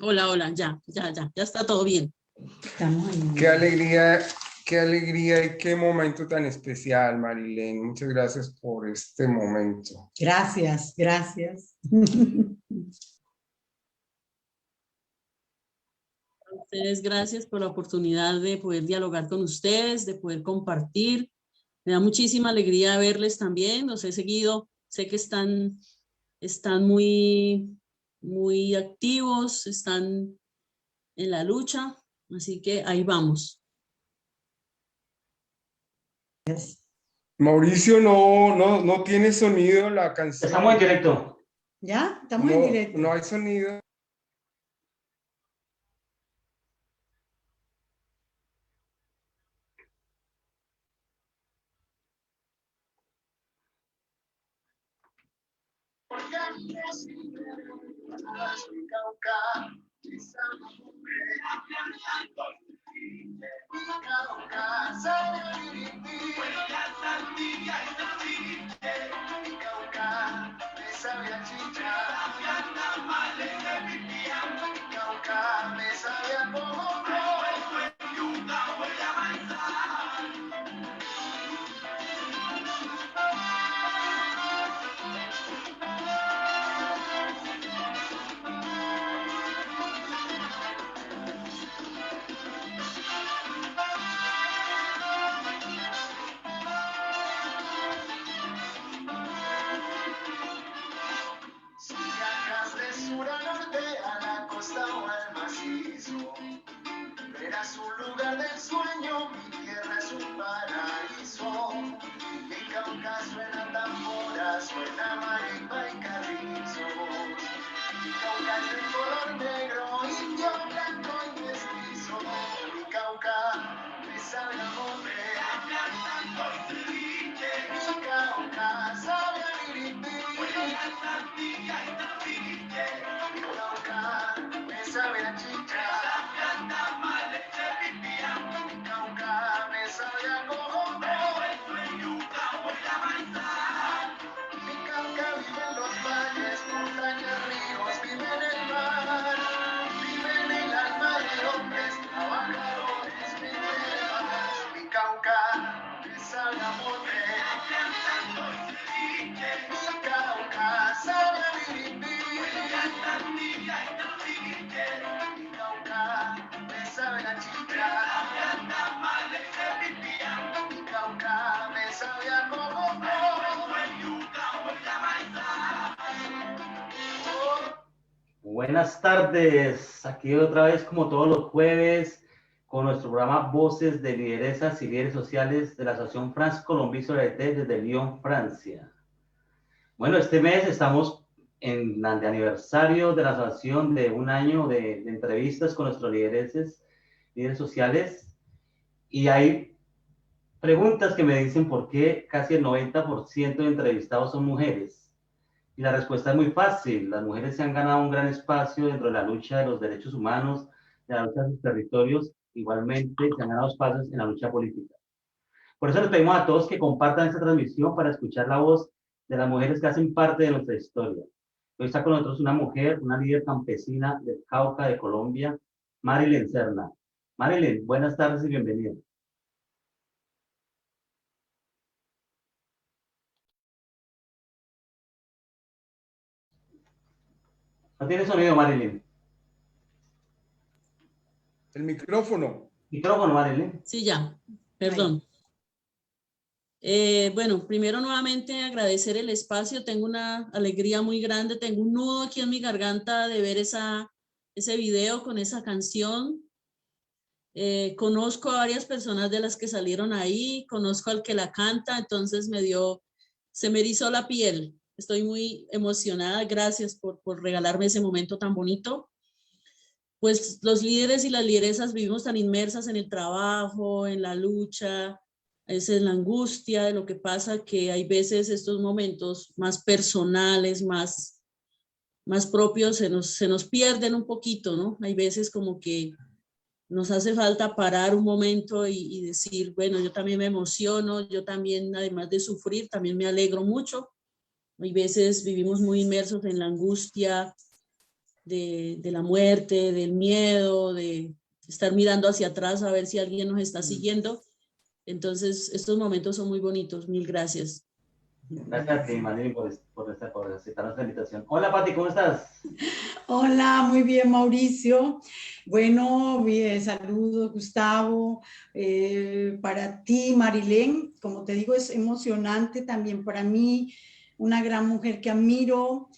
Hola, hola, ya está todo bien. Estamos ahí. Qué alegría y qué momento tan especial, Marilene. Muchas gracias por este momento. Gracias, gracias. A ustedes, gracias por la oportunidad de poder dialogar con ustedes, de poder compartir. Me da muchísima alegría verles también. Los he seguido, sé que están muy activos, están en la lucha, así que ahí vamos. Mauricio, no tiene sonido la canción. Estamos en directo. ¿Ya? Estamos en directo. No hay sonido. Verás un lugar del sueño, mi tierra es un paraíso. Mi Cauca suena tambora, suena marimba y carrizo. Mi Cauca es de color negro, indio, blanco y mestizo. Mi Cauca me sabe a hombre, mi Cauca sabe a liripí. Mi Cauca me sabe a chicha. Buenas tardes, aquí otra vez como todos los jueves con nuestro programa Voces de Lideresas y Líderes Sociales de la Asociación France Colombie Solidarité desde Lyon, Francia. Bueno, este mes estamos en el aniversario de la asociación de un año de entrevistas con nuestros líderes sociales, y hay preguntas que me dicen por qué casi el 90% de entrevistados son mujeres. Y la respuesta es muy fácil. Las mujeres se han ganado un gran espacio dentro de la lucha de los derechos humanos, de la lucha de sus territorios, igualmente se han ganado espacios en la lucha política. Por eso les pedimos a todos que compartan esta transmisión para escuchar la voz de las mujeres que hacen parte de nuestra historia. Hoy está con nosotros una mujer, una líder campesina del Cauca, de Colombia, Marilene Serna. Marilene, buenas tardes y bienvenida. ¿No tiene sonido, Marilene? El micrófono. Micrófono, Marilene. Sí, ya, perdón. Bueno, primero nuevamente agradecer el espacio. Tengo una alegría muy grande, tengo un nudo aquí en mi garganta de ver ese video con esa canción. Conozco a varias personas de las que salieron ahí, conozco al que la canta, entonces se me erizó la piel. Estoy muy emocionada, gracias por regalarme ese momento tan bonito. Pues los líderes y las lideresas vivimos tan inmersas en el trabajo, en la lucha, esa es la angustia de lo que pasa, que hay veces estos momentos más personales, más más propios se nos pierden un poquito, ¿no? Hay veces como que nos hace falta parar un momento y decir, bueno, yo también me emociono, yo también, además de sufrir, también me alegro mucho. Hay veces vivimos muy inmersos en la angustia de la muerte, del miedo, de estar mirando hacia atrás a ver si alguien nos está siguiendo. Entonces, estos momentos son muy bonitos. Mil gracias. Gracias a ti, Marilyn, por aceptar nuestra invitación. Hola, Pati, ¿cómo estás? Hola, muy bien, Mauricio. Bueno, saludos, Gustavo. Para ti, Marilén, como te digo, es emocionante también para mí, una gran mujer que admiro,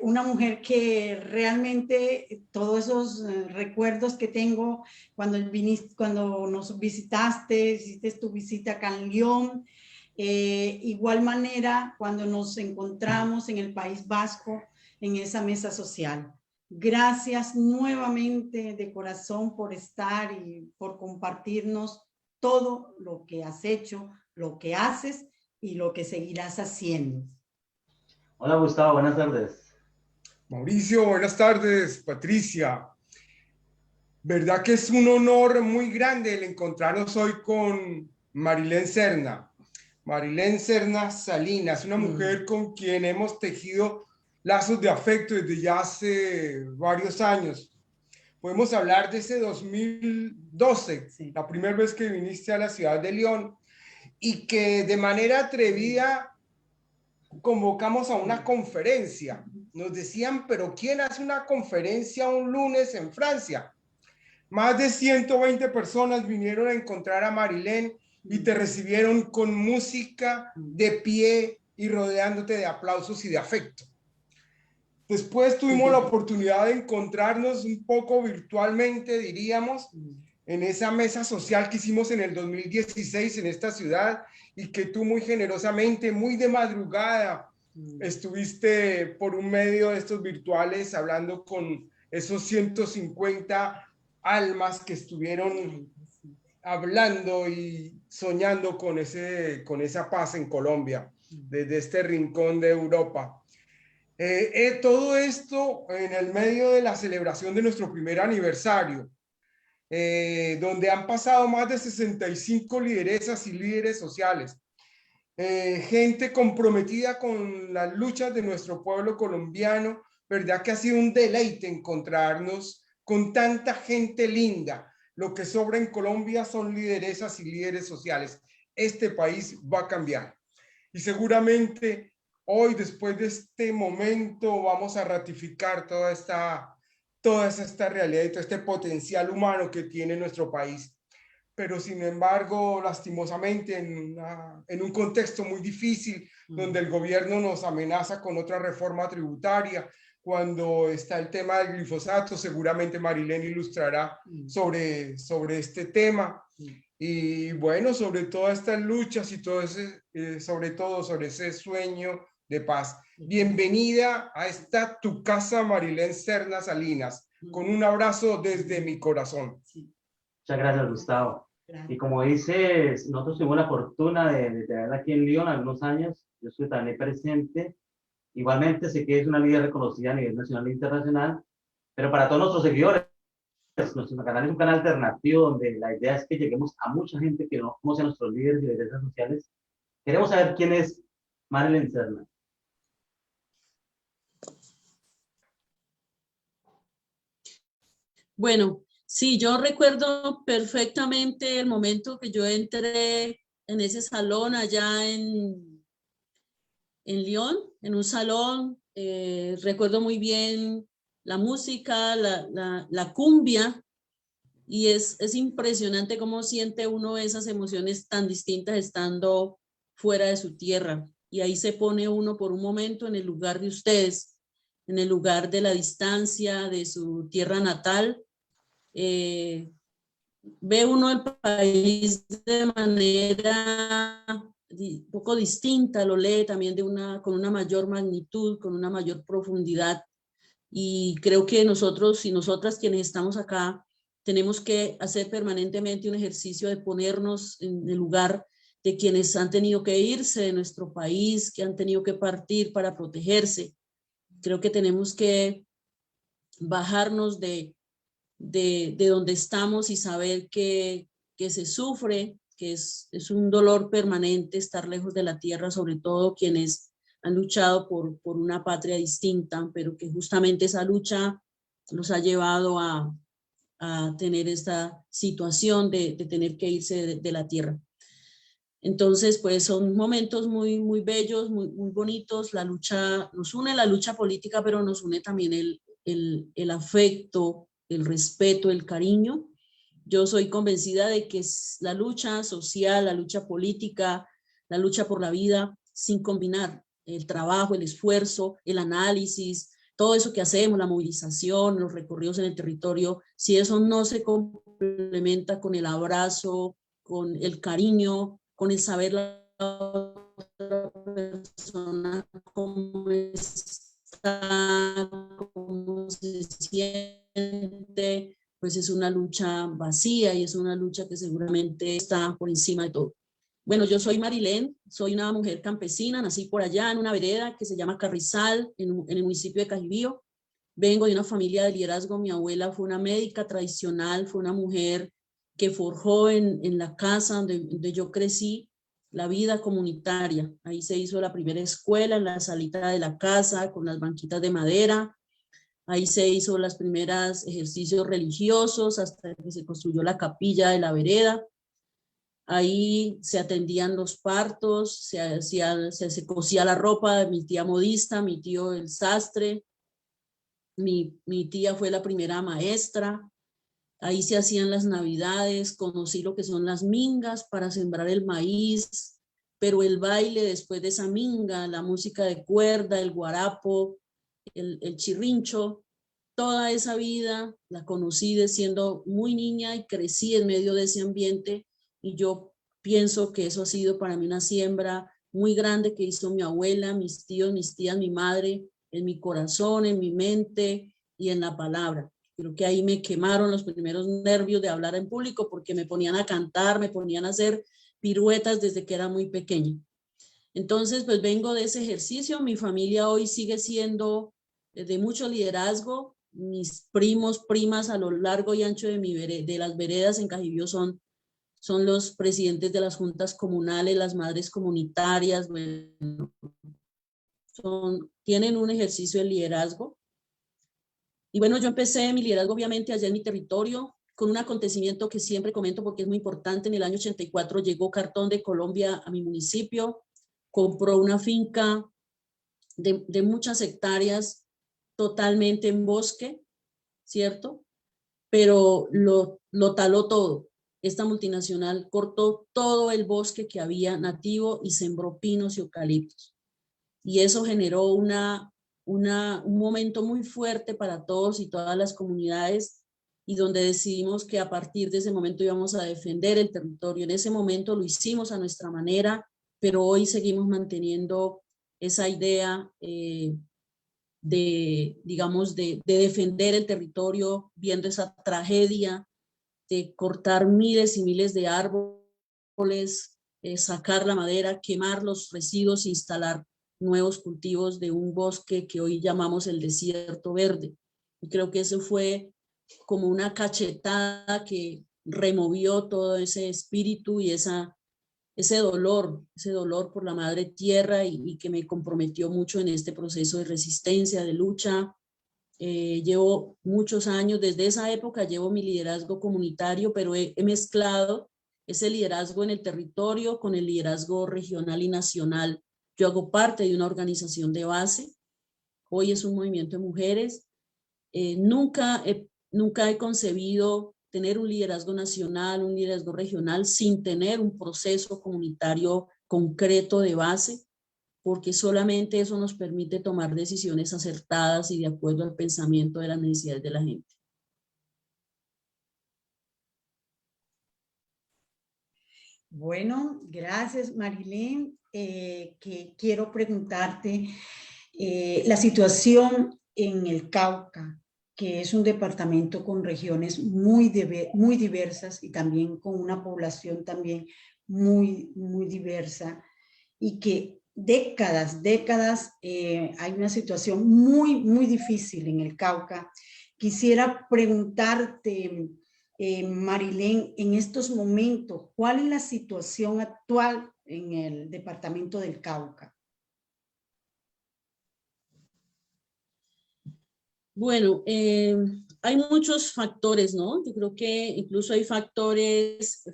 una mujer que realmente todos esos recuerdos que tengo cuando nos visitaste, hiciste tu visita acá en Lyon, igual manera cuando nos encontramos en el País Vasco, en esa mesa social. Gracias nuevamente de corazón por estar y por compartirnos todo lo que has hecho, lo que haces y lo que seguirás haciendo. Hola, Gustavo, buenas tardes. Mauricio, buenas tardes. Patricia, verdad que es un honor muy grande el encontrarnos hoy con Marilén Serna. Marilén Serna Salinas, una mujer con quien hemos tejido lazos de afecto desde ya hace varios años. Podemos hablar de ese 2012, sí, la primera vez que viniste a la ciudad de Lyon, y que de manera atrevida convocamos a una conferencia. Nos decían, pero ¿quién hace una conferencia un lunes en Francia? Más de 120 personas vinieron a encontrar a Marilén y te recibieron con música, de pie y rodeándote de aplausos y de afecto. Después tuvimos la oportunidad de encontrarnos un poco virtualmente, diríamos, en esa mesa social que hicimos en el 2016 en esta ciudad, y que tú muy generosamente, muy de madrugada, estuviste por un medio de estos virtuales hablando con esos 150 almas que estuvieron hablando y soñando con esa paz en Colombia, desde este rincón de Europa. Todo esto en el medio de la celebración de nuestro primer aniversario, donde han pasado más de 65 lideresas y líderes sociales, gente comprometida con las luchas de nuestro pueblo colombiano. Verdad que ha sido un deleite encontrarnos con tanta gente linda. Lo que sobra en Colombia son lideresas y líderes sociales. Este país va a cambiar y seguramente hoy, después de este momento, vamos a ratificar toda esta realidad y todo este potencial humano que tiene nuestro país. Pero sin embargo, lastimosamente, en un contexto muy difícil, donde el gobierno nos amenaza con otra reforma tributaria, cuando está el tema del glifosato, seguramente Marilén ilustrará sobre este tema. Y bueno, sobre todas estas luchas y sobre todo sobre ese sueño de paz. Bienvenida a esta tu casa, Marilén Serna Salinas, con un abrazo desde mi corazón. Muchas gracias, Gustavo. Y como dices, nosotros tuvimos la fortuna de tenerla aquí en Lyon algunos años. Yo estoy también presente. Igualmente sé que es una líder reconocida a nivel nacional e internacional, pero para todos nuestros seguidores, nuestro canal es un canal alternativo donde la idea es que lleguemos a mucha gente que no conoce a nuestros líderes y lideresas sociales. Queremos saber quién es Marilén Serna. Bueno, sí, yo recuerdo perfectamente el momento que yo entré en ese salón allá en Lyon, en un salón. Recuerdo muy bien la música, la cumbia, y es impresionante cómo siente uno esas emociones tan distintas estando fuera de su tierra. Y ahí se pone uno por un momento en el lugar de ustedes, en el lugar de la distancia, de su tierra natal. Ve uno el país de manera un poco distinta, lo lee también con una mayor magnitud, con una mayor profundidad. Y creo que nosotros y nosotras quienes estamos acá tenemos que hacer permanentemente un ejercicio de ponernos en el lugar de quienes han tenido que irse de nuestro país, que han tenido que partir para protegerse. Creo que tenemos que bajarnos de donde estamos y saber que se sufre, que es un dolor permanente estar lejos de la tierra, sobre todo quienes han luchado por una patria distinta, pero que justamente esa lucha los ha llevado a tener esta situación de tener que irse de la tierra. Entonces, pues son momentos muy, muy bellos, muy, muy bonitos. La lucha, nos une la lucha política, pero nos une también el afecto, el respeto, el cariño. Yo soy convencida de que es la lucha social, la lucha política, la lucha por la vida, sin combinar el trabajo, el esfuerzo, el análisis, todo eso que hacemos, la movilización, los recorridos en el territorio, si eso no se complementa con el abrazo, con el cariño, con el saber la otra persona cómo está, cómo se siente, pues es una lucha vacía y es una lucha que seguramente está por encima de todo. Bueno, yo soy Marilén, soy una mujer campesina, nací por allá en una vereda que se llama Carrizal, en el municipio de Cajibío. Vengo de una familia de liderazgo, mi abuela fue una médica tradicional, fue una mujer que forjó en la casa donde yo crecí la vida comunitaria. Ahí se hizo la primera escuela en la salita de la casa con las banquitas de madera. Ahí se hizo los primeros ejercicios religiosos hasta que se construyó la capilla de la vereda. Ahí se atendían los partos, se cosía la ropa de mi tía modista, mi tío el sastre. Mi tía fue la primera maestra. Ahí se hacían las navidades, conocí lo que son las mingas para sembrar el maíz, pero el baile después de esa minga, la música de cuerda, el guarapo, el chirrincho, toda esa vida la conocí de siendo muy niña y crecí en medio de ese ambiente, y yo pienso que eso ha sido para mí una siembra muy grande que hizo mi abuela, mis tíos, mis tías, mi madre, en mi corazón, en mi mente y en la palabra. Creo que ahí me quemaron los primeros nervios de hablar en público porque me ponían a cantar, me ponían a hacer piruetas desde que era muy pequeña. Entonces, pues vengo de ese ejercicio. Mi familia hoy sigue siendo de mucho liderazgo. Mis primos, primas a lo largo y ancho de las veredas en Cajibío son los presidentes de las juntas comunales, las madres comunitarias. Bueno, tienen un ejercicio de liderazgo. Y bueno, yo empecé mi liderazgo obviamente allá en mi territorio con un acontecimiento que siempre comento porque es muy importante. En el año 84 llegó Cartón de Colombia a mi municipio, compró una finca de muchas hectáreas totalmente en bosque, ¿cierto? Pero lo taló todo. Esta multinacional cortó todo el bosque que había nativo y sembró pinos y eucaliptos. Y eso generó un momento muy fuerte para todos y todas las comunidades, y donde decidimos que a partir de ese momento íbamos a defender el territorio. En ese momento lo hicimos a nuestra manera, pero hoy seguimos manteniendo esa idea digamos, de defender el territorio, viendo esa tragedia de cortar miles y miles de árboles, sacar la madera, quemar los residuos, instalar nuevos cultivos de un bosque que hoy llamamos el desierto verde. Y creo que eso fue como una cachetada que removió todo ese espíritu y ese dolor por la madre tierra, y que me comprometió mucho en este proceso de resistencia, de lucha. Llevo muchos años, desde esa época llevo mi liderazgo comunitario, pero he mezclado ese liderazgo en el territorio con el liderazgo regional y nacional. Yo hago parte de una organización de base, hoy es un movimiento de mujeres. Nunca he concebido tener un liderazgo nacional, un liderazgo regional, sin tener un proceso comunitario concreto de base, porque solamente eso nos permite tomar decisiones acertadas y de acuerdo al pensamiento de las necesidades de la gente. Bueno, gracias, Marilén. Que quiero preguntarte la situación en el Cauca, que es un departamento con regiones muy diversas y también con una población también muy diversa, y que décadas, hay una situación muy, muy difícil en el Cauca. Quisiera preguntarte, Marilén, en estos momentos, ¿cuál es la situación actual en el departamento del Cauca? Bueno, hay muchos factores, ¿no? Yo creo que incluso hay factores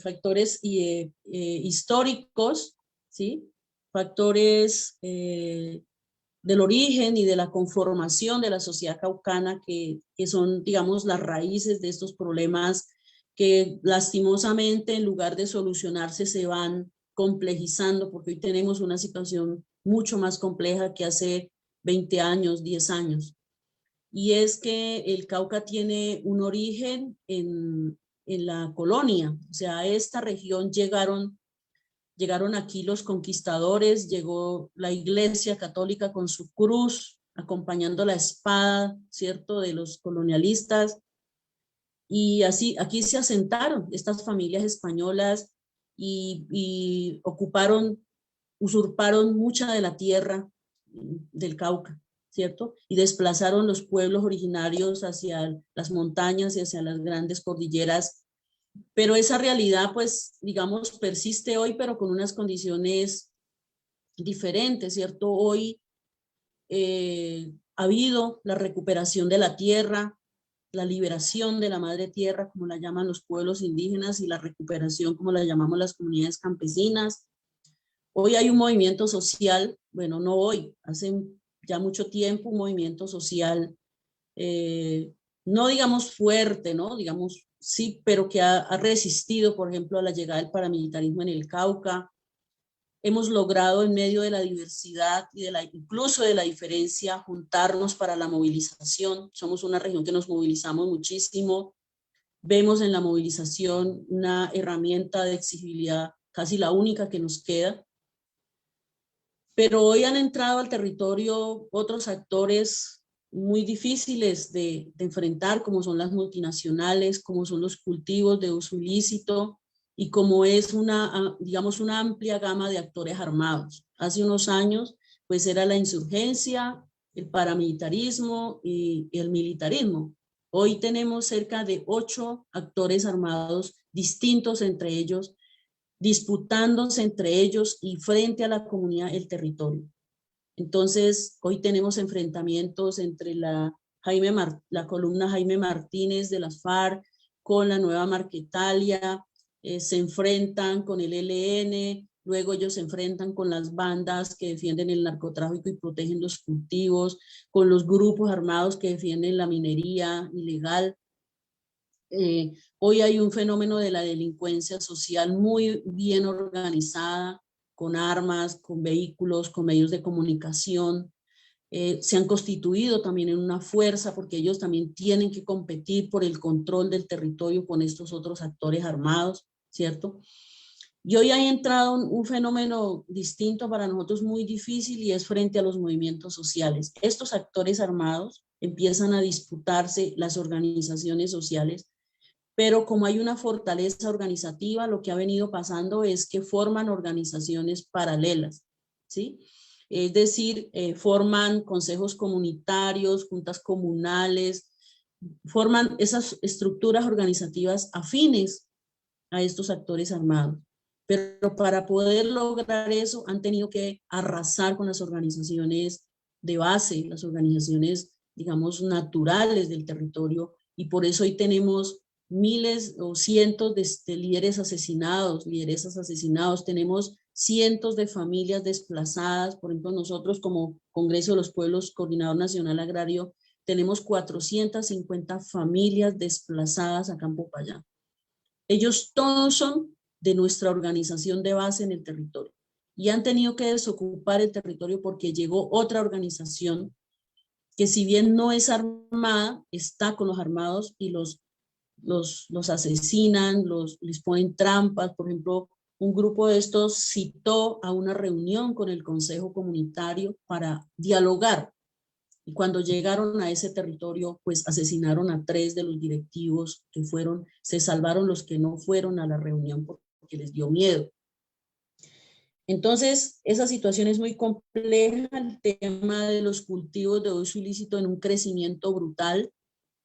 históricos, ¿sí? Factores del origen y de la conformación de la sociedad caucana que son, digamos, las raíces de estos problemas que lastimosamente en lugar de solucionarse se van complejizando, porque hoy tenemos una situación mucho más compleja que hace 20 años, 10 años. Y es que el Cauca tiene un origen en la colonia, o sea, a esta región llegaron aquí los conquistadores, llegó la Iglesia Católica con su cruz, acompañando la espada, ¿cierto?, de los colonialistas, y así aquí se asentaron estas familias españolas y usurparon mucha de la tierra del Cauca, ¿cierto? Y desplazaron los pueblos originarios hacia las montañas y hacia las grandes cordilleras. Pero esa realidad, pues, digamos, persiste hoy, pero con unas condiciones diferentes, ¿cierto? Hoy ha habido la recuperación de la tierra, la liberación de la madre tierra, como la llaman los pueblos indígenas, y la recuperación, como la llamamos las comunidades campesinas. Hoy hay un movimiento social, bueno, no hoy, hace ya mucho tiempo, un movimiento social, no digamos fuerte, ¿no? Digamos, sí, pero que ha resistido, por ejemplo, a la llegada del paramilitarismo en el Cauca. Hemos logrado en medio de la diversidad y incluso de la diferencia juntarnos para la movilización. Somos una región que nos movilizamos muchísimo. Vemos en la movilización una herramienta de exigibilidad, casi la única que nos queda. Pero hoy han entrado al territorio otros actores muy difíciles de enfrentar, como son las multinacionales, como son los cultivos de uso ilícito, y como es digamos, una amplia gama de actores armados. Hace unos años, pues era la insurgencia, el paramilitarismo y el militarismo. Hoy tenemos cerca de 8 actores armados distintos entre ellos, disputándose entre ellos y frente a la comunidad el territorio. Entonces, hoy tenemos enfrentamientos entre la columna Jaime Martínez de las FARC con la Nueva Marquetalia, se enfrentan con el ELN, luego ellos se enfrentan con las bandas que defienden el narcotráfico y protegen los cultivos, con los grupos armados que defienden la minería ilegal. Hoy hay un fenómeno de la delincuencia social muy bien organizada, con armas, con vehículos, con medios de comunicación. Se han constituido también en una fuerza porque ellos también tienen que competir por el control del territorio con estos otros actores armados, ¿cierto? Y hoy ha entrado un fenómeno distinto para nosotros muy difícil y es frente a los movimientos sociales. Estos actores armados empiezan a disputarse las organizaciones sociales, pero como hay una fortaleza organizativa, lo que ha venido pasando es que forman organizaciones paralelas, ¿sí? Es decir, forman consejos comunitarios, juntas comunales, forman esas estructuras organizativas afines a estos actores armados. Pero para poder lograr eso han tenido que arrasar con las organizaciones de base, las organizaciones, digamos, naturales del territorio, y por eso hoy tenemos miles o cientos de líderes asesinados, lideresas asesinados, tenemos cientos de familias desplazadas. Por ejemplo, nosotros como Congreso de los Pueblos, Coordinador Nacional Agrario, tenemos 450 familias desplazadas acá en Popayán. Ellos todos son de nuestra organización de base en el territorio y han tenido que desocupar el territorio porque llegó otra organización que, si bien no es armada, está con los armados y los asesinan, les ponen trampas. Por ejemplo, un grupo de estos citó a una reunión con el Consejo Comunitario para dialogar, y cuando llegaron a ese territorio, pues asesinaron a 3 de los directivos que fueron. Se salvaron los que no fueron a la reunión porque les dio miedo. Entonces, esa situación es muy compleja, el tema de los cultivos de uso ilícito en un crecimiento brutal.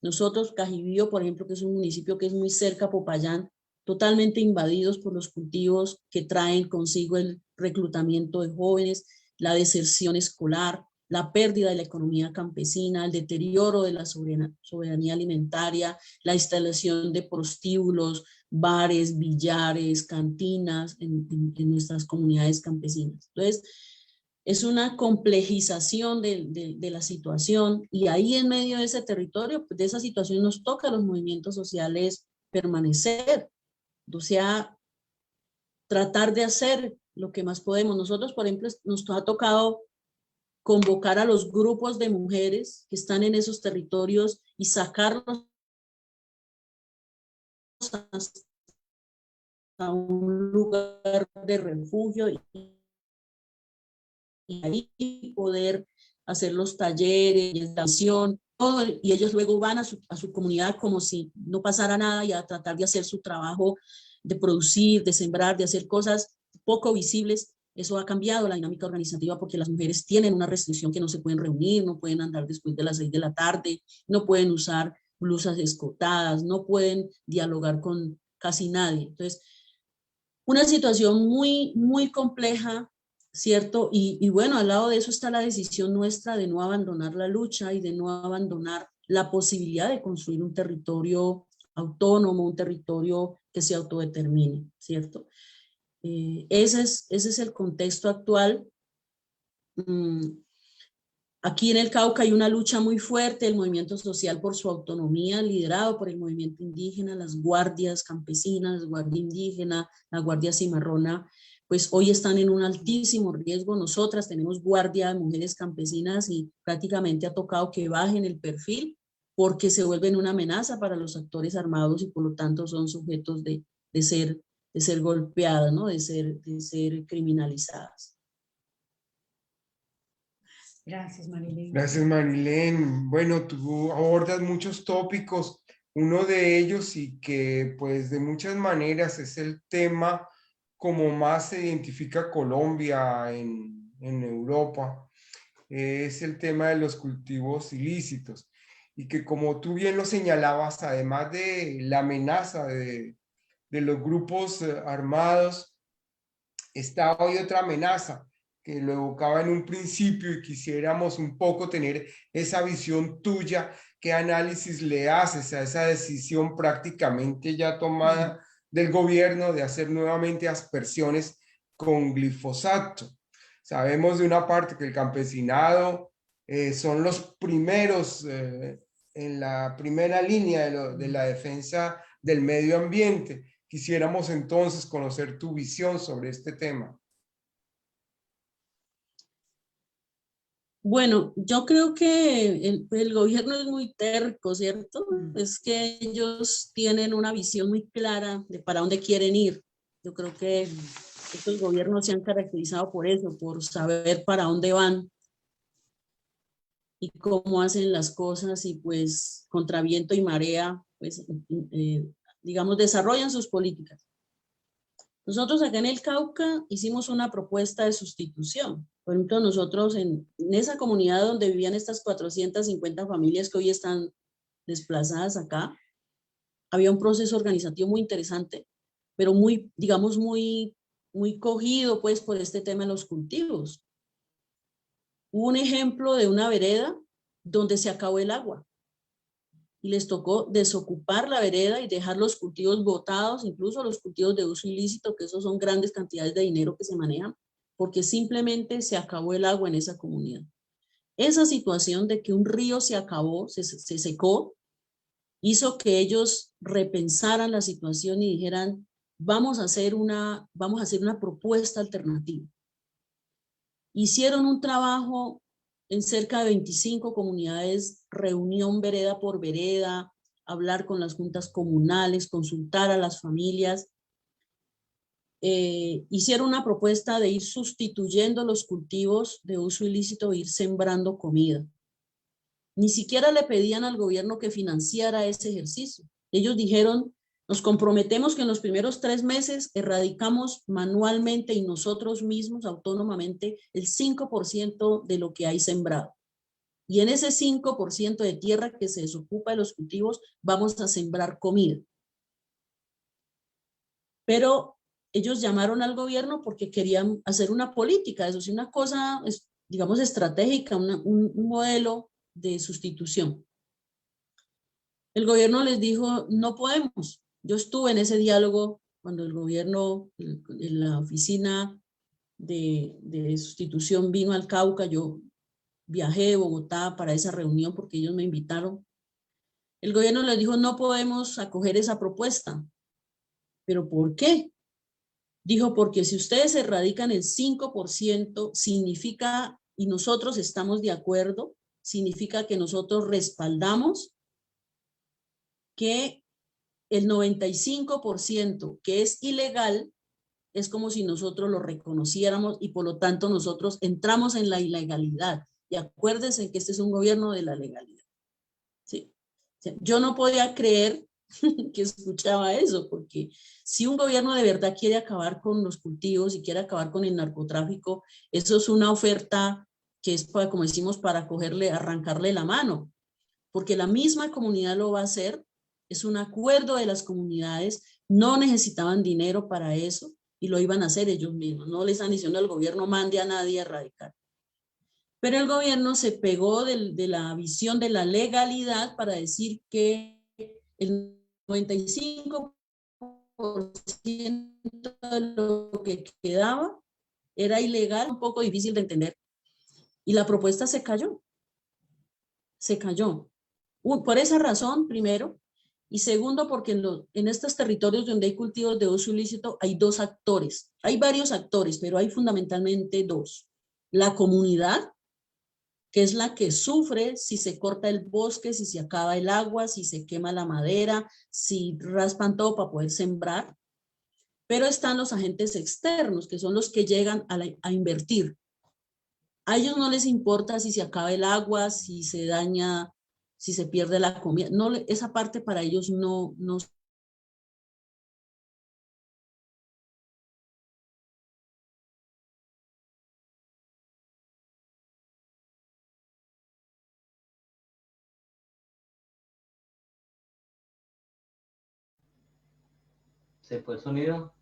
Nosotros, Cajibío, por ejemplo, que es un municipio que es muy cerca a Popayán, totalmente invadidos por los cultivos que traen consigo el reclutamiento de jóvenes, la deserción escolar, la pérdida de la economía campesina, el deterioro de la soberanía alimentaria, la instalación de prostíbulos, bares, billares, cantinas en nuestras comunidades campesinas. Entonces, es una complejización de la situación, y ahí en medio de ese territorio, de esa situación, nos toca a los movimientos sociales permanecer, o sea, tratar de hacer lo que más podemos. Nosotros, por ejemplo, nos ha tocado convocar a los grupos de mujeres que están en esos territorios y sacarlos a un lugar de refugio y ahí poder hacer los talleres, la acción, todo, y ellos luego van a su comunidad como si no pasara nada y a tratar de hacer su trabajo, de producir, de sembrar, de hacer cosas poco visibles. Eso ha cambiado la dinámica organizativa porque las mujeres tienen una restricción que no se pueden reunir, no pueden andar después de las 6 de la tarde, no pueden usar blusas escotadas, no pueden dialogar con casi nadie. Entonces, una situación muy, muy compleja, ¿cierto? Y bueno, al lado de eso está la decisión nuestra de no abandonar la lucha y de no abandonar la posibilidad de construir un territorio autónomo, un territorio que se autodetermine, ¿cierto? Ese es el contexto actual. Aquí en el Cauca hay una lucha muy fuerte, el movimiento social por su autonomía, liderado por el movimiento indígena, las guardias campesinas, la guardia indígena, la guardia cimarrona, pues hoy están en un altísimo riesgo. Nosotras tenemos guardia de mujeres campesinas y prácticamente ha tocado que bajen el perfil porque se vuelven una amenaza para los actores armados y por lo tanto son sujetos de ser golpeadas, ¿no? de ser criminalizadas. Gracias, Marilén. Gracias, Marilén. Bueno, tú abordas muchos tópicos. Uno de ellos, y que pues de muchas maneras es el tema como más se identifica Colombia en Europa, es el tema de los cultivos ilícitos. Y que como tú bien lo señalabas, además de la amenaza de los grupos armados, está hoy otra amenaza que lo evocaba en un principio y quisiéramos un poco tener esa visión tuya. ¿Qué análisis le haces a esa decisión prácticamente ya tomada del gobierno de hacer nuevamente aspersiones con glifosato? Sabemos de una parte que el campesinado son los primeros en la primera línea de la defensa del medio ambiente. Quisiéramos entonces conocer tu visión sobre este tema. Bueno, yo creo que el gobierno es muy terco, ¿cierto? Es que ellos tienen una visión muy clara de para dónde quieren ir. Yo creo que estos gobiernos se han caracterizado por eso, por saber para dónde van y cómo hacen las cosas, y pues contra viento y marea, pues digamos, desarrollan sus políticas. Nosotros acá en el Cauca hicimos una propuesta de sustitución. Por ejemplo, nosotros en esa comunidad donde vivían estas 450 familias que hoy están desplazadas acá, había un proceso organizativo muy interesante, pero muy, digamos, muy cogido pues por este tema de los cultivos. Hubo un ejemplo de una vereda donde se acabó el agua y les tocó desocupar la vereda y dejar los cultivos botados, incluso los cultivos de uso ilícito, que esos son grandes cantidades de dinero que se manejan, porque simplemente se acabó el agua en esa comunidad. Esa situación de que un río se acabó, se secó, hizo que ellos repensaran la situación y dijeran, vamos a hacer una propuesta alternativa. Hicieron un trabajo en cerca de 25 comunidades, reunión vereda por vereda, hablar con las juntas comunales, consultar a las familias. Hicieron una propuesta de ir sustituyendo los cultivos de uso ilícito e ir sembrando comida. Ni siquiera le pedían al gobierno que financiara ese ejercicio. Ellos dijeron, Nos comprometemos que en los primeros 3 meses erradicamos manualmente y nosotros mismos autónomamente el 5% de lo que hay sembrado. Y en ese 5% de tierra que se desocupa de los cultivos vamos a sembrar comida. Pero ellos llamaron al gobierno porque querían hacer una política, eso sí, una cosa, digamos, estratégica, un modelo de sustitución. El gobierno les dijo, no podemos. Yo estuve en ese diálogo cuando el gobierno, en la oficina de sustitución vino al Cauca, yo viajé de Bogotá para esa reunión porque ellos me invitaron. El gobierno les dijo, no podemos acoger esa propuesta. ¿Pero por qué? Dijo, porque si ustedes erradican el 5%, significa, y nosotros estamos de acuerdo, significa que nosotros respaldamos que el 95% que es ilegal es como si nosotros lo reconociéramos y por lo tanto nosotros entramos en la ilegalidad. Y acuérdense que este es un gobierno de la legalidad. ¿Sí? O sea, yo no podía creer que escuchaba eso, porque si un gobierno de verdad quiere acabar con los cultivos y quiere acabar con el narcotráfico, eso es una oferta que es, para, como decimos, para cogerle, arrancarle la mano, porque la misma comunidad lo va a hacer, es un acuerdo de las comunidades, no necesitaban dinero para eso y lo iban a hacer ellos mismos, no les están diciendo al gobierno mande a nadie a erradicar. Pero el gobierno se pegó de la visión de la legalidad para decir que el 95% de lo que quedaba era ilegal, un poco difícil de entender. Y la propuesta se cayó. Se cayó. Por esa razón, primero, y segundo, porque en estos territorios donde hay cultivos de uso ilícito hay 2 actores. Hay varios actores, pero hay fundamentalmente 2. La comunidad, que es la que sufre si se corta el bosque, si se acaba el agua, si se quema la madera, si raspan todo para poder sembrar. Pero están los agentes externos, que son los que llegan a invertir. A ellos no les importa si se acaba el agua, si se daña, si se pierde la comida. No, esa parte para ellos no ¿Se fue el sonido?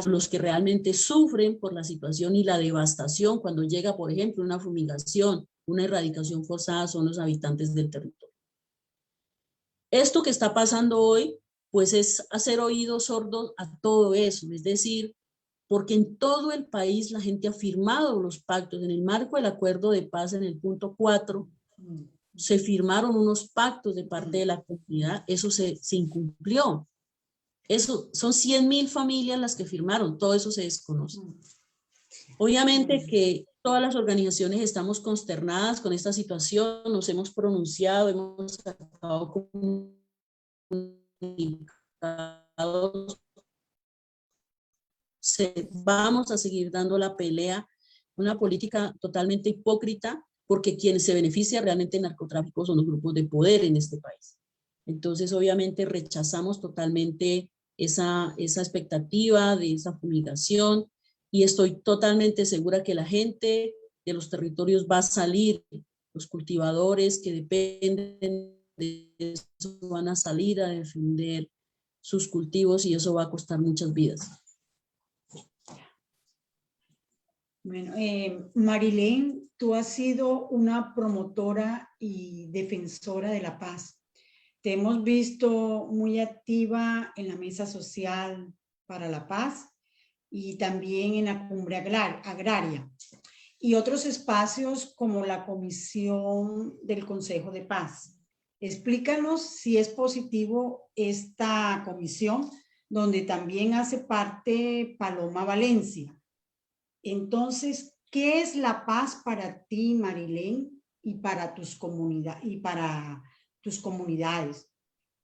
los que realmente sufren por la situación y la devastación cuando llega, por ejemplo, una fumigación, una erradicación forzada, son los habitantes del territorio. Esto que está pasando hoy, pues es hacer oídos sordos a todo eso, es decir, porque en todo el país la gente ha firmado los pactos, en el marco del acuerdo de paz en el punto 4, se firmaron unos pactos de parte de la comunidad, eso se incumplió. Eso, son 100.000 familias las que firmaron, todo eso se desconoce. Obviamente que todas las organizaciones estamos consternadas con esta situación, nos hemos pronunciado, hemos sacado comunicados, vamos a seguir dando la pelea, una política totalmente hipócrita, porque quien se beneficia realmente del narcotráfico son los grupos de poder en este país. Entonces, obviamente, rechazamos totalmente esa expectativa de esa fumigación y estoy totalmente segura que la gente de los territorios va a salir, los cultivadores que dependen de eso van a salir a defender sus cultivos y eso va a costar muchas vidas. Bueno, Marilén, tú has sido una promotora y defensora de la paz. Te hemos visto muy activa en la Mesa Social para la Paz y también en la Cumbre Agraria y otros espacios como la Comisión del Consejo de Paz. Explícanos si es positivo esta comisión, donde también hace parte Paloma Valencia. Entonces, ¿qué es la paz para ti, Marilén, y para tus comunidades?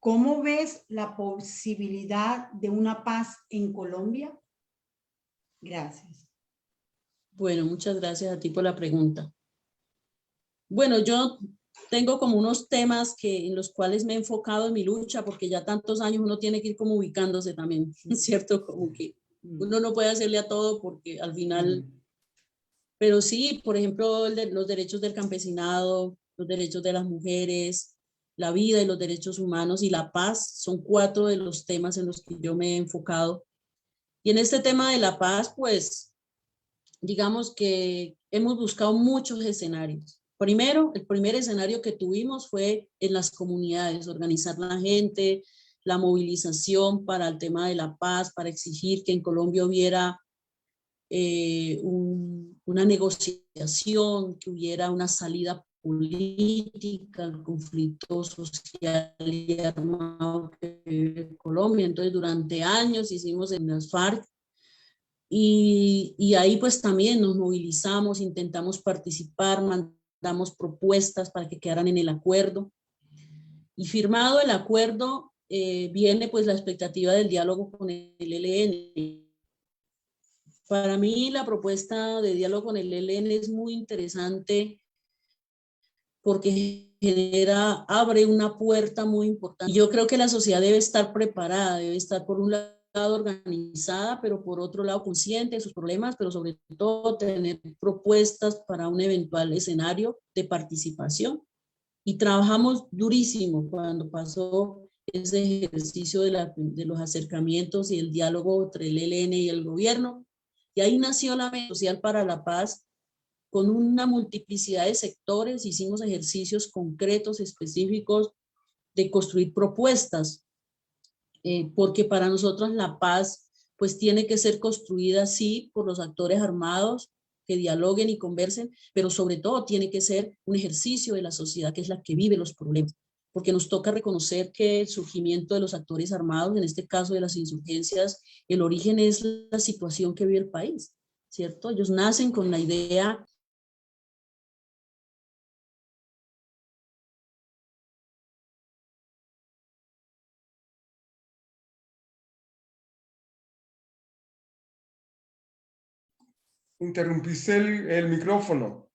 ¿Cómo ves la posibilidad de una paz en Colombia? Gracias. Bueno, muchas gracias a ti por la pregunta. Bueno, yo tengo como unos temas en los cuales me he enfocado en mi lucha, porque ya tantos años uno tiene que ir como ubicándose también, ¿cierto? Como que uno no puede hacerle a todo porque al final, pero sí, por ejemplo, los derechos del campesinado, los derechos de las mujeres, la vida y los derechos humanos y la paz son 4 de los temas en los que yo me he enfocado. Y en este tema de la paz, pues, digamos que hemos buscado muchos escenarios. Primero, el primer escenario que tuvimos fue en las comunidades, organizar la gente, la movilización para el tema de la paz, para exigir que en Colombia hubiera una negociación, que hubiera una salida política al conflicto social y armado que vive Colombia. Entonces, durante años hicimos en las FARC, y ahí pues también nos movilizamos, intentamos participar, mandamos propuestas para que quedaran en el acuerdo. Y firmado el acuerdo, viene pues la expectativa del diálogo con el ELN. Para mí la propuesta de diálogo con el ELN es muy interesante porque abre una puerta muy importante. Y yo creo que la sociedad debe estar preparada, debe estar por un lado organizada, pero por otro lado consciente de sus problemas, pero sobre todo tener propuestas para un eventual escenario de participación. Y trabajamos durísimo cuando pasó ese ejercicio de los acercamientos y el diálogo entre el ELN y el gobierno. Y ahí nació la Mesa Social para la Paz, con una multiplicidad de sectores. Hicimos ejercicios concretos, específicos, de construir propuestas, porque para nosotros la paz pues tiene que ser construida sí por los actores armados que dialoguen y conversen, pero sobre todo tiene que ser un ejercicio de la sociedad que es la que vive los problemas, porque nos toca reconocer que el surgimiento de los actores armados, en este caso de las insurgencias, el origen es la situación que vive el país, ¿cierto? Ellos nacen con la idea Interrumpiste el micrófono.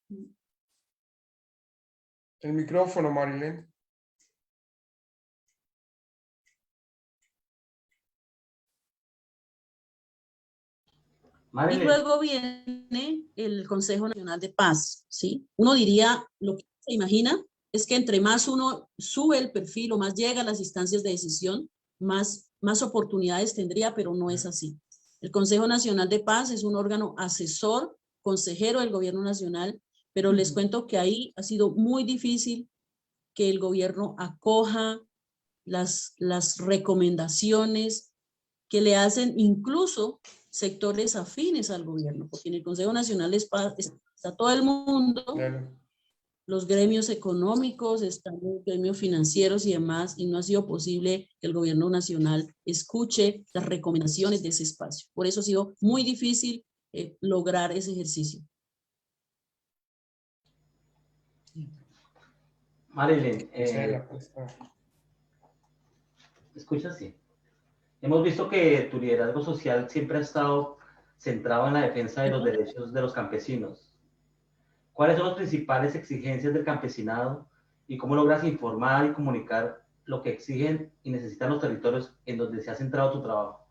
El micrófono, Marilén. Y luego viene el Consejo Nacional de Paz, ¿sí? Uno diría, lo que se imagina es que entre más uno sube el perfil o más llega a las instancias de decisión, más oportunidades tendría, pero no es así. El Consejo Nacional de Paz es un órgano asesor, consejero del gobierno nacional, pero les cuento que ahí ha sido muy difícil que el gobierno acoja las recomendaciones que le hacen incluso sectores afines al gobierno, porque en el Consejo Nacional de Paz está todo el mundo, claro, los gremios económicos, están los gremios financieros y demás, y no ha sido posible que el gobierno nacional escuche las recomendaciones de ese espacio. Por eso ha sido muy difícil lograr ese ejercicio. Marilyn, ¿escuchas? Sí. Hemos visto que tu liderazgo social siempre ha estado centrado en la defensa de los derechos de los campesinos. ¿Cuáles son las principales exigencias del campesinado y cómo logras informar y comunicar lo que exigen y necesitan los territorios en donde se ha centrado tu trabajo?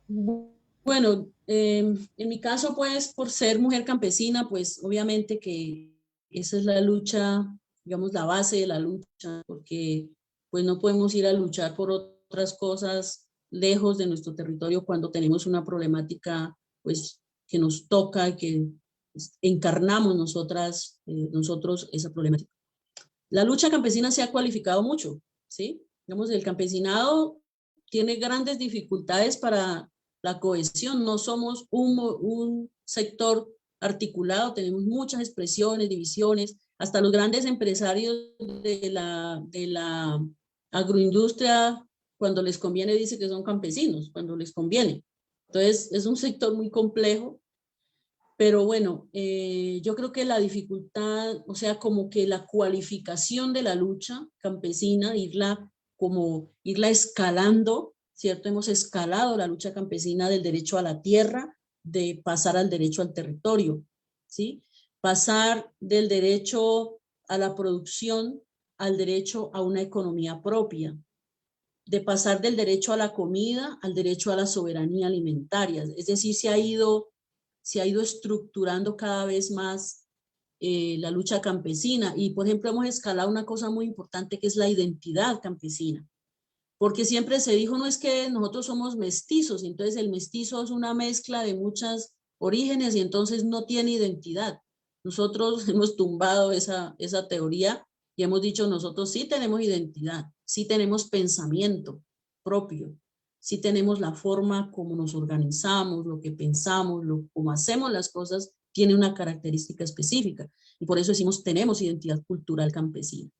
Bueno, en mi caso, pues, por ser mujer campesina, pues, obviamente que esa es la lucha, digamos, la base de la lucha, porque, pues, no podemos ir a luchar por otras cosas lejos de nuestro territorio cuando tenemos una problemática, pues, que nos toca, que encarnamos nosotros esa problemática. La lucha campesina se ha cualificado mucho, ¿sí? Digamos, el campesinado tiene grandes dificultades para la cohesión, no somos un sector articulado, tenemos muchas expresiones, divisiones, hasta los grandes empresarios de la agroindustria, cuando les conviene, dice que son campesinos, cuando les conviene. Entonces, es un sector muy complejo, pero bueno, yo creo que la dificultad, o sea, como que la cualificación de la lucha campesina, irla escalando, ¿cierto? Hemos escalado la lucha campesina del derecho a la tierra, de pasar al derecho al territorio. ¿sí? Pasar del derecho a la producción al derecho a una economía propia, de pasar del derecho a la comida al derecho a la soberanía alimentaria. Es decir, se ha ido estructurando cada vez más la lucha campesina. Y, por ejemplo, hemos escalado una cosa muy importante que es la identidad campesina. Porque siempre se dijo, no es que nosotros somos mestizos, entonces el mestizo es una mezcla de muchos orígenes y entonces no tiene identidad. Nosotros hemos tumbado esa teoría y hemos dicho, nosotros sí tenemos identidad, sí tenemos pensamiento propio, sí tenemos la forma como nos organizamos, lo que pensamos, cómo hacemos las cosas, tiene una característica específica. Y por eso decimos, tenemos identidad cultural campesina.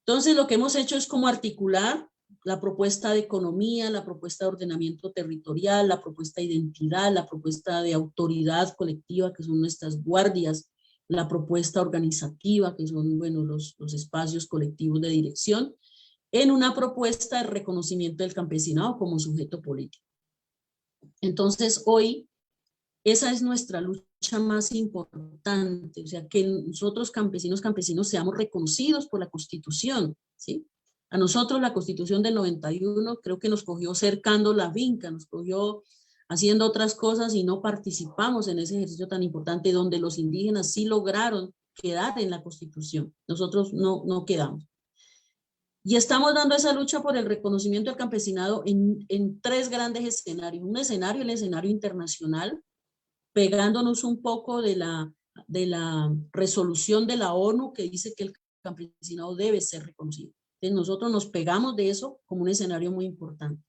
Entonces, lo que hemos hecho es como articular la propuesta de economía, la propuesta de ordenamiento territorial, la propuesta de identidad, la propuesta de autoridad colectiva, que son nuestras guardias, la propuesta organizativa, que son, bueno, los espacios colectivos de dirección, en una propuesta de reconocimiento del campesinado como sujeto político. Entonces, hoy, esa es nuestra lucha más importante, o sea, que nosotros campesinos seamos reconocidos por la Constitución, ¿sí? A nosotros la Constitución del 91 creo que nos cogió cercando la finca, nos cogió haciendo otras cosas y no participamos en ese ejercicio tan importante donde los indígenas sí lograron quedar en la Constitución. Nosotros no quedamos. Y estamos dando esa lucha por el reconocimiento del campesinado en tres grandes escenarios. Un escenario, el escenario internacional, pegándonos un poco de la resolución de la ONU que dice que el campesinado debe ser reconocido. Entonces nosotros nos pegamos de eso como un escenario muy importante.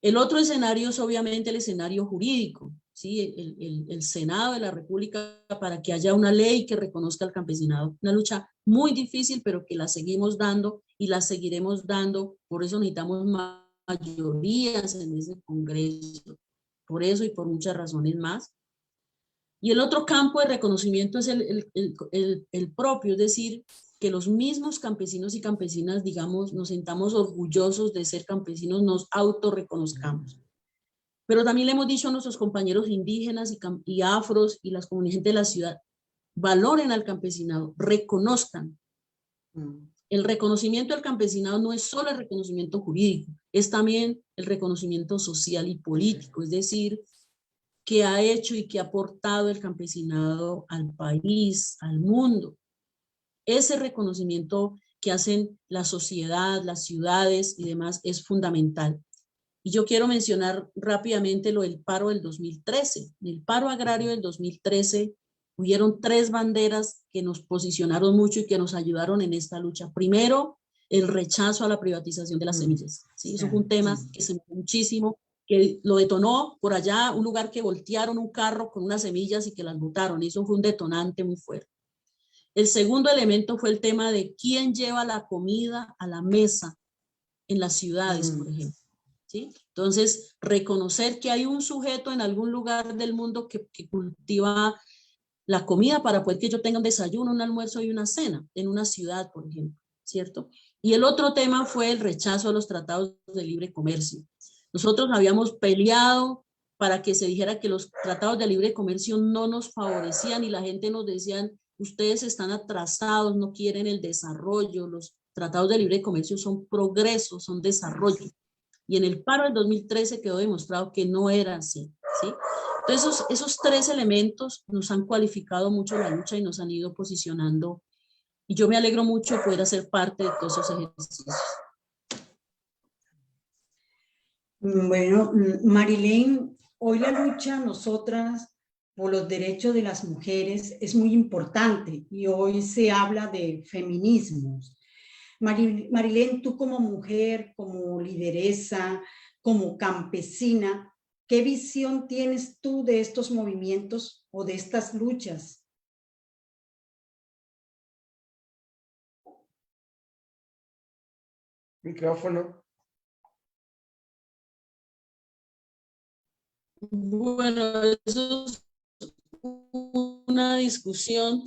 El otro escenario es obviamente el escenario jurídico, ¿sí? El Senado de la República para que haya una ley que reconozca al campesinado. Una lucha muy difícil, pero que la seguimos dando y la seguiremos dando. Por eso necesitamos mayorías en ese Congreso. Por eso y por muchas razones más. Y el otro campo de reconocimiento es el propio, es decir, que los mismos campesinos y campesinas, digamos, nos sintamos orgullosos de ser campesinos, nos autorreconozcamos. Pero también le hemos dicho a nuestros compañeros indígenas y afros y las comunidades de la ciudad, valoren al campesinado, reconozcan. El reconocimiento del campesinado no es solo el reconocimiento jurídico, es también el reconocimiento social y político, es decir, que ha hecho y que ha aportado el campesinado al país, al mundo. Ese reconocimiento que hacen la sociedad, las ciudades y demás es fundamental. Y yo quiero mencionar rápidamente lo del paro del 2013. En el paro agrario del 2013 hubieron tres banderas que nos posicionaron mucho y que nos ayudaron en esta lucha. Primero, el rechazo a la privatización de las semillas. ¿Sí? Eso fue un tema que se movió muchísimo, que lo detonó por allá, un lugar que voltearon un carro con unas semillas y que las botaron. Eso fue un detonante muy fuerte. El segundo elemento fue el tema de quién lleva la comida a la mesa en las ciudades, por ejemplo. ¿Sí? Entonces, reconocer que hay un sujeto en algún lugar del mundo que cultiva la comida para poder que yo tenga un desayuno, un almuerzo y una cena en una ciudad, por ejemplo, ¿cierto? Y el otro tema fue el rechazo a los tratados de libre comercio. Nosotros habíamos peleado para que se dijera que los tratados de libre comercio no nos favorecían y la gente nos decía, ustedes están atrasados, no quieren el desarrollo, los tratados de libre comercio son progreso, son desarrollo. Y en el paro del 2013 quedó demostrado que no era así, ¿sí? Entonces esos tres elementos nos han cualificado mucho la lucha y nos han ido posicionando. Y yo me alegro mucho de poder hacer parte de todos esos ejercicios. Bueno, Marilén, hoy la lucha nosotras por los derechos de las mujeres es muy importante y hoy se habla de feminismos. Marilén, tú como mujer, como lideresa, como campesina, ¿qué visión tienes tú de estos movimientos o de estas luchas? Micrófono. Bueno, eso es una discusión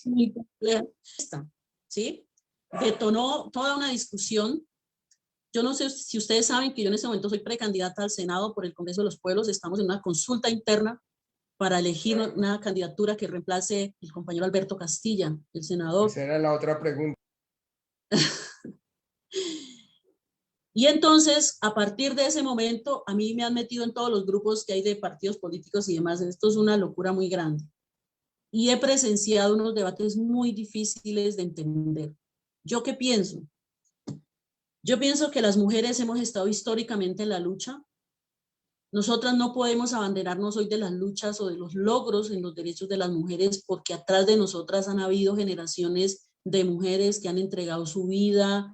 muy compleja, ¿sí? Detonó toda una discusión. Yo no sé si ustedes saben que yo en este momento soy precandidata al Senado por el Congreso de los Pueblos, estamos en una consulta interna para elegir una candidatura que reemplace el compañero Alberto Castilla, el senador. Esa era la otra pregunta. Y entonces, a partir de ese momento, a mí me han metido en todos los grupos que hay de partidos políticos y demás. Esto es una locura muy grande. Y he presenciado unos debates muy difíciles de entender. ¿Yo qué pienso? Yo pienso que las mujeres hemos estado históricamente en la lucha. Nosotras no podemos abanderarnos hoy de las luchas o de los logros en los derechos de las mujeres, porque atrás de nosotras han habido generaciones de mujeres que han entregado su vida,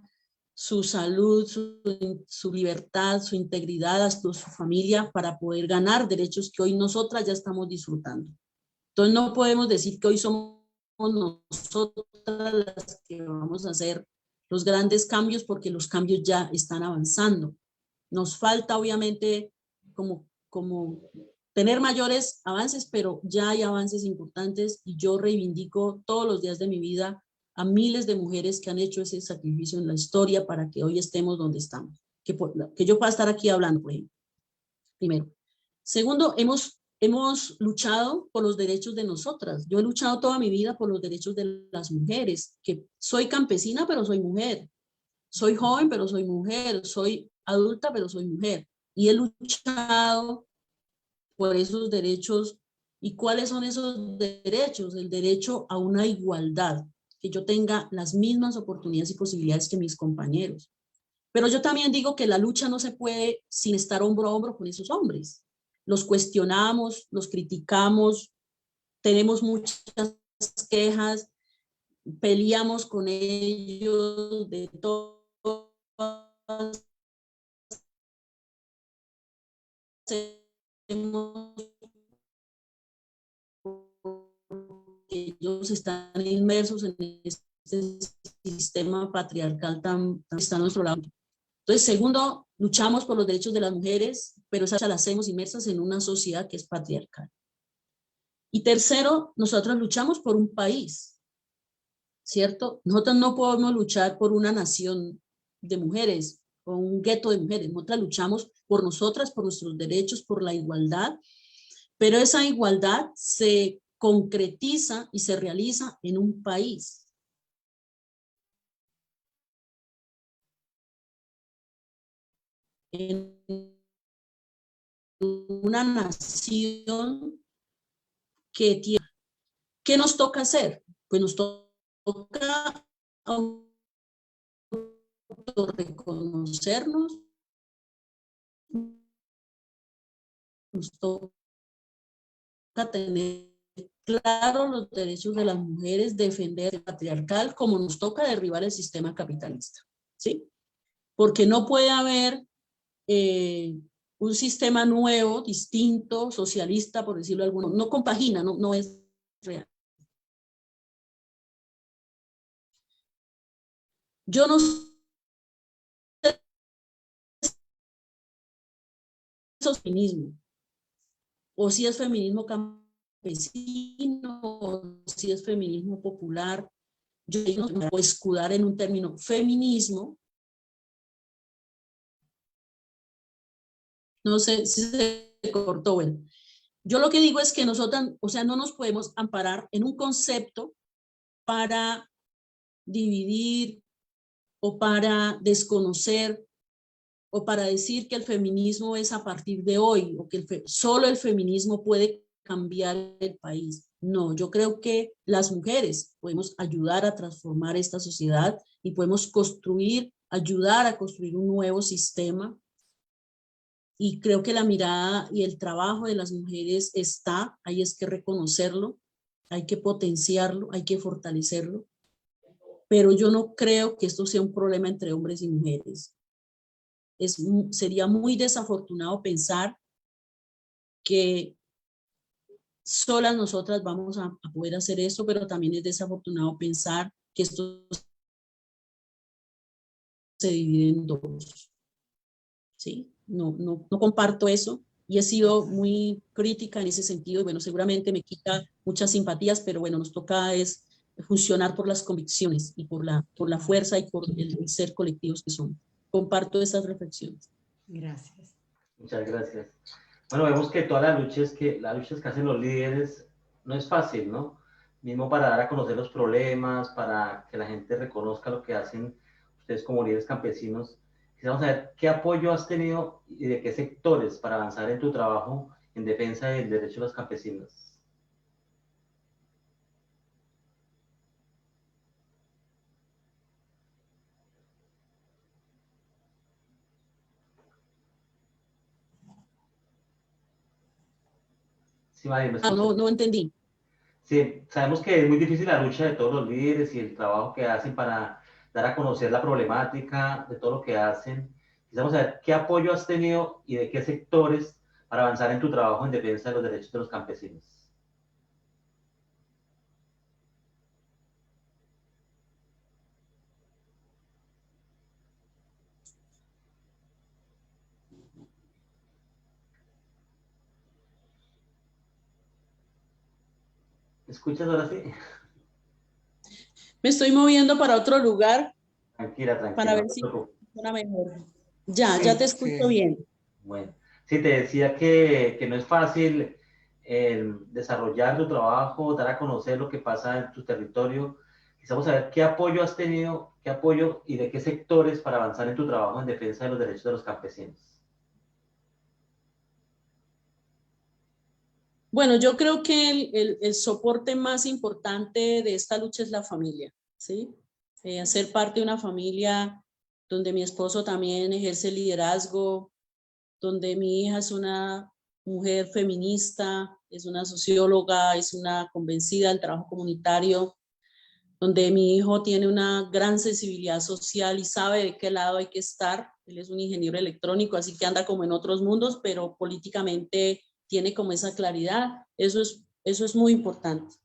su salud, su libertad, su integridad, hasta su familia, para poder ganar derechos que hoy nosotras ya estamos disfrutando. Entonces no podemos decir que hoy somos nosotras las que vamos a hacer los grandes cambios, porque los cambios ya están avanzando. Nos falta obviamente como tener mayores avances, pero ya hay avances importantes, y yo reivindico todos los días de mi vida a miles de mujeres que han hecho ese sacrificio en la historia para que hoy estemos donde estamos, que yo pueda estar aquí hablando, por ejemplo. Primero. Segundo, hemos luchado por los derechos de nosotras. Yo he luchado toda mi vida por los derechos de las mujeres, que soy campesina, pero soy mujer. Soy joven, pero soy mujer. Soy adulta, pero soy mujer. Y he luchado por esos derechos. ¿Y cuáles son esos derechos? El derecho a una igualdad, que yo tenga las mismas oportunidades y posibilidades que mis compañeros. Pero yo también digo que la lucha no se puede sin estar hombro a hombro con esos hombres. Los cuestionamos, los criticamos, tenemos muchas quejas, peleamos con ellos de todo. Ellos están inmersos en este sistema patriarcal tan está a nuestro lado. Entonces, segundo, luchamos por los derechos de las mujeres, pero esa la hacemos inmersas en una sociedad que es patriarcal. Y tercero, nosotros luchamos por un país, ¿cierto? Nosotros no podemos luchar por una nación de mujeres o un gueto de mujeres. Nosotras luchamos por nosotras, por nuestros derechos, por la igualdad, pero esa igualdad se concretiza y se realiza en un país. En una nación que tiene. ¿Qué nos toca hacer? Pues nos toca reconocernos, nos toca tener claro los derechos de las mujeres, defender el patriarcal, como nos toca derribar el sistema capitalista, ¿sí? Porque no puede haber un sistema nuevo, distinto, socialista, por decirlo de alguna manera. No compagina, no es real. Yo no sé si es feminismo, o si es feminismo campesino, o si es feminismo popular. Yo no me puedo escudar en un término feminismo. No sé si se cortó. Bueno, yo lo que digo es que nosotros, o sea, no nos podemos amparar en un concepto para dividir o para desconocer o para decir que el feminismo es a partir de hoy o que solo el feminismo puede cambiar el país. No, yo creo que las mujeres podemos ayudar a transformar esta sociedad y podemos ayudar a construir un nuevo sistema. Y creo que la mirada y el trabajo de las mujeres está, hay es que reconocerlo, hay que potenciarlo, hay que fortalecerlo. Pero yo no creo que esto sea un problema entre hombres y mujeres. Sería muy desafortunado pensar que solas nosotras vamos a poder hacer esto, pero también es desafortunado pensar que esto se divide en dos. ¿Sí? No comparto eso y he sido muy crítica en ese sentido y bueno, seguramente me quita muchas simpatías, pero bueno, nos toca es funcionar por las convicciones y por la fuerza y por el ser colectivos que son. Comparto esas reflexiones. Gracias. Muchas gracias. Bueno, vemos que todas las luchas que hacen los líderes no es fácil, ¿no? Mismo para dar a conocer los problemas, para que la gente reconozca lo que hacen ustedes como líderes campesinos. Quisiéramos saber qué apoyo has tenido y de qué sectores para avanzar en tu trabajo en defensa del derecho de los campesinos. Sí, Mari, ¿me escuchas? No entendí. Sí, sabemos que es muy difícil la lucha de todos los líderes y el trabajo que hacen para dar a conocer la problemática de todo lo que hacen. Quisiéramos saber qué apoyo has tenido y de qué sectores para avanzar en tu trabajo en defensa de los derechos de los campesinos. ¿Me escuchas ahora sí? Me estoy moviendo para otro lugar Tranquila, para tranquila, no ver te si preocupes. funciona mejor. Ya te Sí, escucho sí. bien. Bueno, sí, te decía que no es fácil desarrollar tu trabajo, dar a conocer lo que pasa en tu territorio. Quisiéramos saber qué apoyo has tenido, qué apoyo y de qué sectores para avanzar en tu trabajo en defensa de los derechos de los campesinos. Bueno, yo creo que el soporte más importante de esta lucha es la familia, ¿sí? Hacer parte de una familia donde mi esposo también ejerce liderazgo, donde mi hija es una mujer feminista, es una socióloga, es una convencida del trabajo comunitario, donde mi hijo tiene una gran sensibilidad social y sabe de qué lado hay que estar. Él es un ingeniero electrónico, así que anda como en otros mundos, pero políticamente tiene como esa claridad. Eso es muy importante,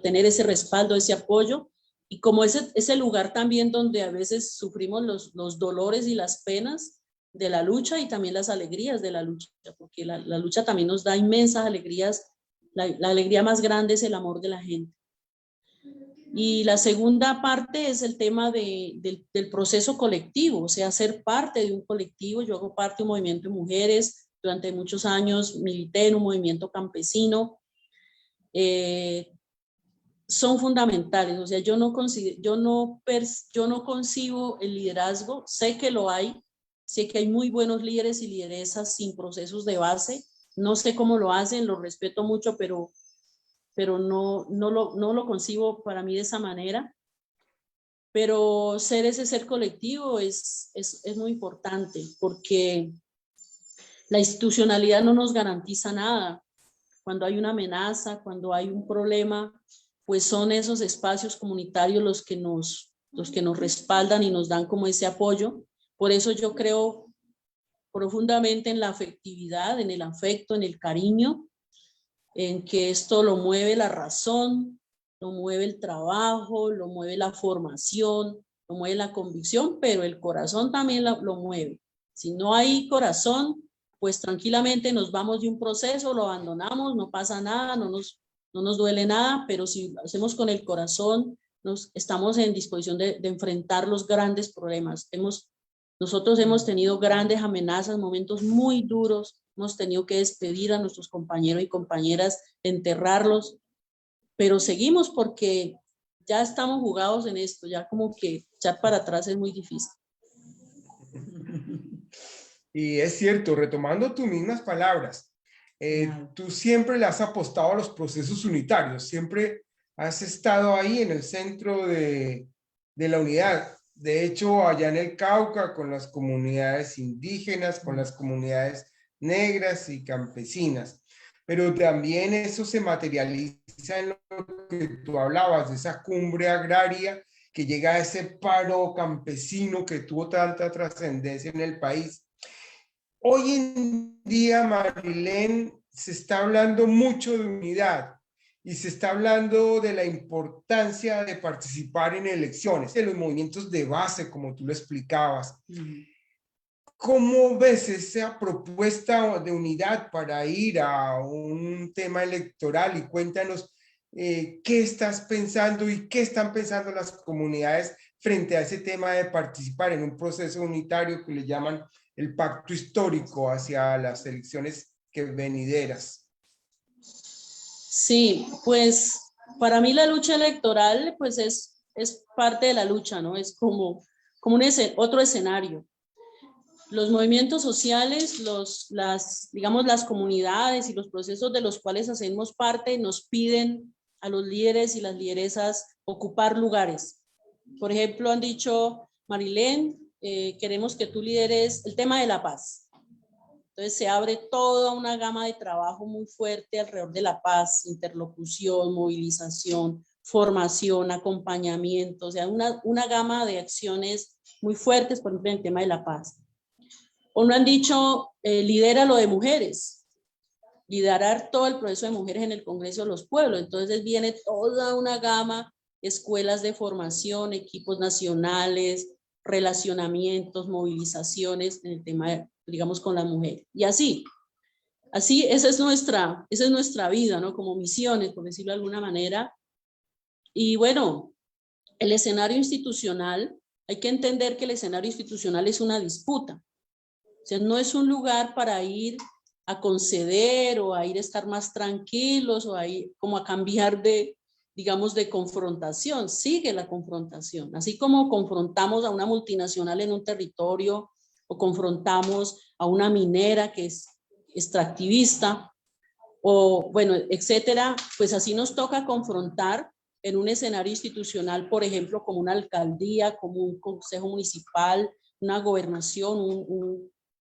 tener ese respaldo, ese apoyo. Y como ese lugar también donde a veces sufrimos los dolores y las penas de la lucha y también las alegrías de la lucha, porque la lucha también nos da inmensas alegrías. La alegría más grande es el amor de la gente. Y la segunda parte es el tema del proceso colectivo, o sea, ser parte de un colectivo. Yo hago parte de un movimiento de mujeres, durante muchos años milité en un movimiento campesino. Son fundamentales, o sea, yo no concibo el liderazgo, sé que lo hay, sé que hay muy buenos líderes y lideresas sin procesos de base, no sé cómo lo hacen, lo respeto mucho, pero no lo concibo para mí de esa manera. Pero ser ese ser colectivo es muy importante porque la institucionalidad no nos garantiza nada. Cuando hay una amenaza, cuando hay un problema, pues son esos espacios comunitarios los que nos respaldan y nos dan como ese apoyo. Por eso yo creo profundamente en la afectividad, en el afecto, en el cariño, en que esto lo mueve la razón, lo mueve el trabajo, lo mueve la formación, lo mueve la convicción, pero el corazón también lo mueve. Si no hay corazón, pues tranquilamente nos vamos de un proceso, lo abandonamos, no pasa nada, no nos duele nada, pero si lo hacemos con el corazón, estamos en disposición de enfrentar los grandes problemas. Nosotros hemos tenido grandes amenazas, momentos muy duros, hemos tenido que despedir a nuestros compañeros y compañeras, enterrarlos, pero seguimos porque ya estamos jugados en esto, ya como que echar para atrás es muy difícil. Y es cierto, retomando tus mismas palabras, tú siempre le has apostado a los procesos unitarios, siempre has estado ahí en el centro de la unidad. De hecho, allá en el Cauca, con las comunidades indígenas, con las comunidades negras y campesinas. Pero también eso se materializa en lo que tú hablabas, de esa cumbre agraria que llega a ese paro campesino que tuvo tanta trascendencia en el país. Hoy en día, Marilén, se está hablando mucho de unidad y se está hablando de la importancia de participar en elecciones, de los movimientos de base, como tú lo explicabas. ¿Cómo ves esa propuesta de unidad para ir a un tema electoral? Y cuéntanos qué estás pensando y qué están pensando las comunidades frente a ese tema de participar en un proceso unitario que le llaman el pacto histórico hacia las elecciones venideras? Sí, pues para mí la lucha electoral pues es parte de la lucha, ¿no? Es como otro escenario. Los movimientos sociales, digamos, las comunidades y los procesos de los cuales hacemos parte nos piden a los líderes y las lideresas ocupar lugares. Por ejemplo, han dicho, Marilén, queremos que tú lideres el tema de la paz. Entonces se abre toda una gama de trabajo muy fuerte alrededor de la paz, interlocución, movilización, formación, acompañamiento, o sea, una gama de acciones muy fuertes, por ejemplo, en el tema de la paz. O no han dicho, lidera lo de mujeres, liderar todo el proceso de mujeres en el Congreso de los Pueblos. Entonces viene toda una gama, escuelas de formación, equipos nacionales, relacionamientos, movilizaciones en el tema, digamos, con las mujeres. Y así, esa es nuestra vida, ¿no? Como misiones, por decirlo de alguna manera. Y bueno, el escenario institucional, hay que entender que el escenario institucional es una disputa. O sea, no es un lugar para ir a conceder o a ir a estar más tranquilos o a ir como a cambiar de, digamos, de confrontación. Sigue la confrontación. Así como confrontamos a una multinacional en un territorio o confrontamos a una minera que es extractivista o, bueno, etcétera, pues así nos toca confrontar en un escenario institucional, por ejemplo, como una alcaldía, como un consejo municipal, una gobernación,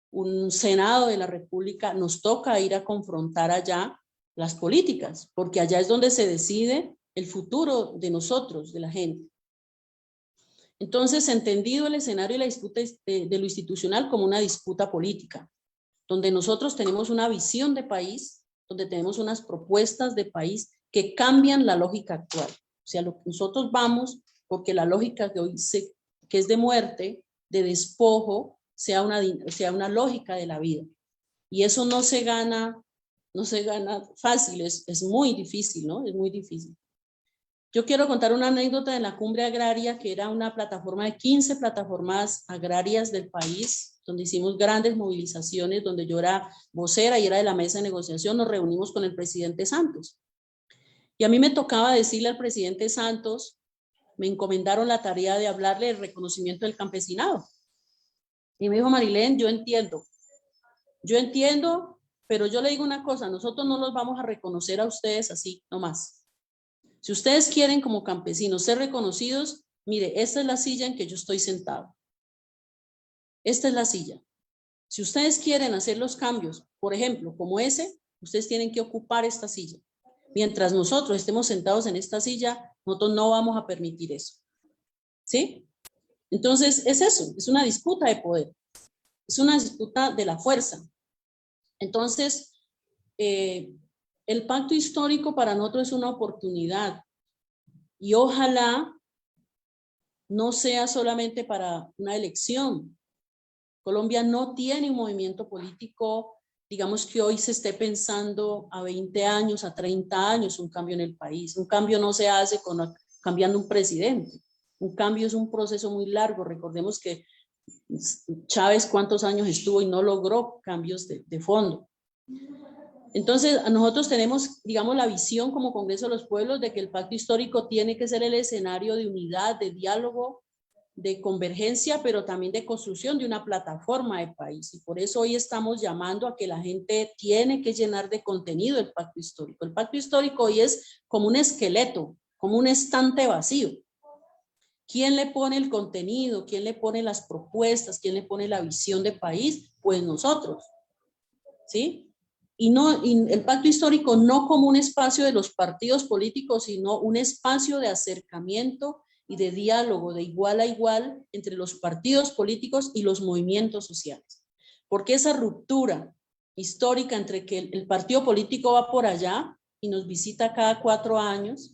un Senado de la República, nos toca ir a confrontar allá las políticas, porque allá es donde se decide el futuro de nosotros, de la gente. Entonces, entendido el escenario y la disputa de lo institucional como una disputa política, donde nosotros tenemos una visión de país, donde tenemos unas propuestas de país que cambian la lógica actual. O sea, nosotros vamos porque la lógica que hoy que es de muerte, de despojo, sea una lógica de la vida. Y eso no se gana fácil, es muy difícil, ¿no? Es muy difícil. Yo quiero contar una anécdota de la Cumbre Agraria, que era una plataforma de 15 plataformas agrarias del país, donde hicimos grandes movilizaciones, donde yo era vocera y era de la mesa de negociación. Nos reunimos con el presidente Santos. Y a mí me tocaba decirle al presidente Santos, me encomendaron la tarea de hablarle del reconocimiento del campesinado. Y me dijo, Marilén, yo entiendo, pero yo le digo una cosa, nosotros no los vamos a reconocer a ustedes así, nomás. Si ustedes quieren como campesinos ser reconocidos, mire, esta es la silla en que yo estoy sentado. Esta es la silla. Si ustedes quieren hacer los cambios, por ejemplo, como ese, ustedes tienen que ocupar esta silla. Mientras nosotros estemos sentados en esta silla, nosotros no vamos a permitir eso. ¿Sí? Entonces, es eso, es una disputa de poder, es una disputa de la fuerza. Entonces, el pacto histórico para nosotros es una oportunidad y ojalá no sea solamente para una elección. Colombia no tiene un movimiento político, digamos, que hoy se esté pensando a 20 años, a 30 años, un cambio en el país. Un cambio no se hace cambiando un presidente. Un cambio es un proceso muy largo. Recordemos que Chávez cuántos años estuvo y no logró cambios de fondo. Entonces, nosotros tenemos, digamos, la visión como Congreso de los Pueblos de que el pacto histórico tiene que ser el escenario de unidad, de diálogo, de convergencia, pero también de construcción de una plataforma de país. Y por eso hoy estamos llamando a que la gente tiene que llenar de contenido el pacto histórico. El pacto histórico hoy es como un esqueleto, como un estante vacío. ¿Quién le pone el contenido? ¿Quién le pone las propuestas? ¿Quién le pone la visión de país? Pues nosotros, ¿sí? Y el pacto histórico no como un espacio de los partidos políticos, sino un espacio de acercamiento y de diálogo de igual a igual entre los partidos políticos y los movimientos sociales. Porque esa ruptura histórica entre que el partido político va por allá y nos visita cada 4 años,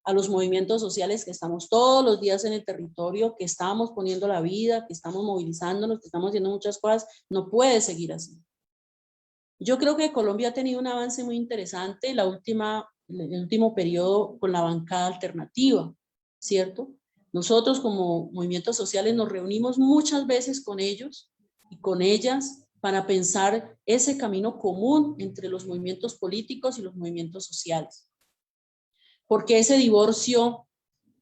a los movimientos sociales que estamos todos los días en el territorio, que estamos poniendo la vida, que estamos movilizándonos, que estamos haciendo muchas cosas, no puede seguir así. Yo creo que Colombia ha tenido un avance muy interesante el último periodo con la bancada alternativa, ¿cierto? Nosotros como movimientos sociales nos reunimos muchas veces con ellos y con ellas para pensar ese camino común entre los movimientos políticos y los movimientos sociales. Porque ese divorcio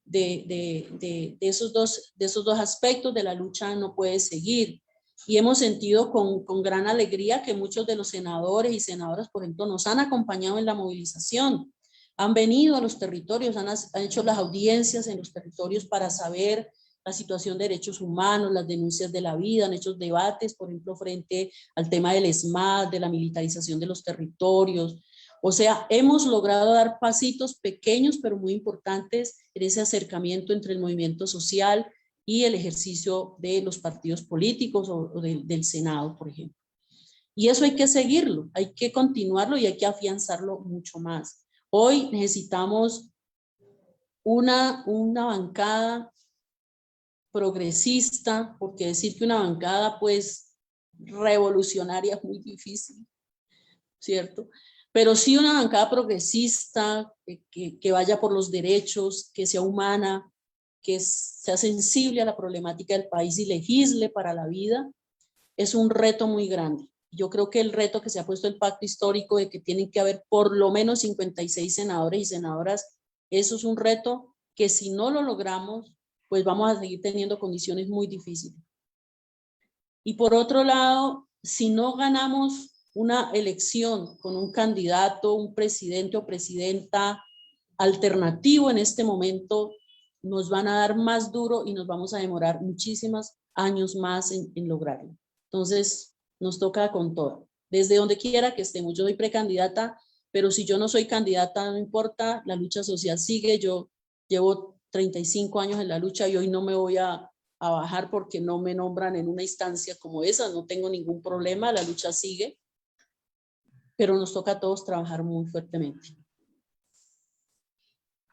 de esos dos aspectos de la lucha no puede seguir. Y hemos sentido con gran alegría que muchos de los senadores y senadoras, por ejemplo, nos han acompañado en la movilización. Han venido a los territorios, han hecho las audiencias en los territorios para saber la situación de derechos humanos, las denuncias de la vida, han hecho debates, por ejemplo, frente al tema del ESMAD, de la militarización de los territorios. O sea, hemos logrado dar pasitos pequeños, pero muy importantes en ese acercamiento entre el movimiento social y el ejercicio de los partidos políticos o del Senado, por ejemplo. Y eso hay que seguirlo, hay que continuarlo y hay que afianzarlo mucho más. Hoy necesitamos una bancada progresista, porque decir que una bancada pues revolucionaria es muy difícil, ¿cierto? Pero sí una bancada progresista que vaya por los derechos, que sea humana, que sea sensible a la problemática del país y legisle para la vida, es un reto muy grande. Yo creo que el reto que se ha puesto el pacto histórico de que tienen que haber por lo menos 56 senadores y senadoras, eso es un reto que si no lo logramos, pues vamos a seguir teniendo condiciones muy difíciles. Y por otro lado, si no ganamos una elección con un candidato, un presidente o presidenta alternativo en este momento, nos van a dar más duro y nos vamos a demorar muchísimos años más en lograrlo. Entonces, nos toca con todo, desde donde quiera que estemos. Yo soy precandidata, pero si yo no soy candidata, no importa, la lucha social sigue. Yo llevo 35 años en la lucha y hoy no me voy a bajar porque no me nombran en una instancia como esa, no tengo ningún problema, la lucha sigue, pero nos toca a todos trabajar muy fuertemente.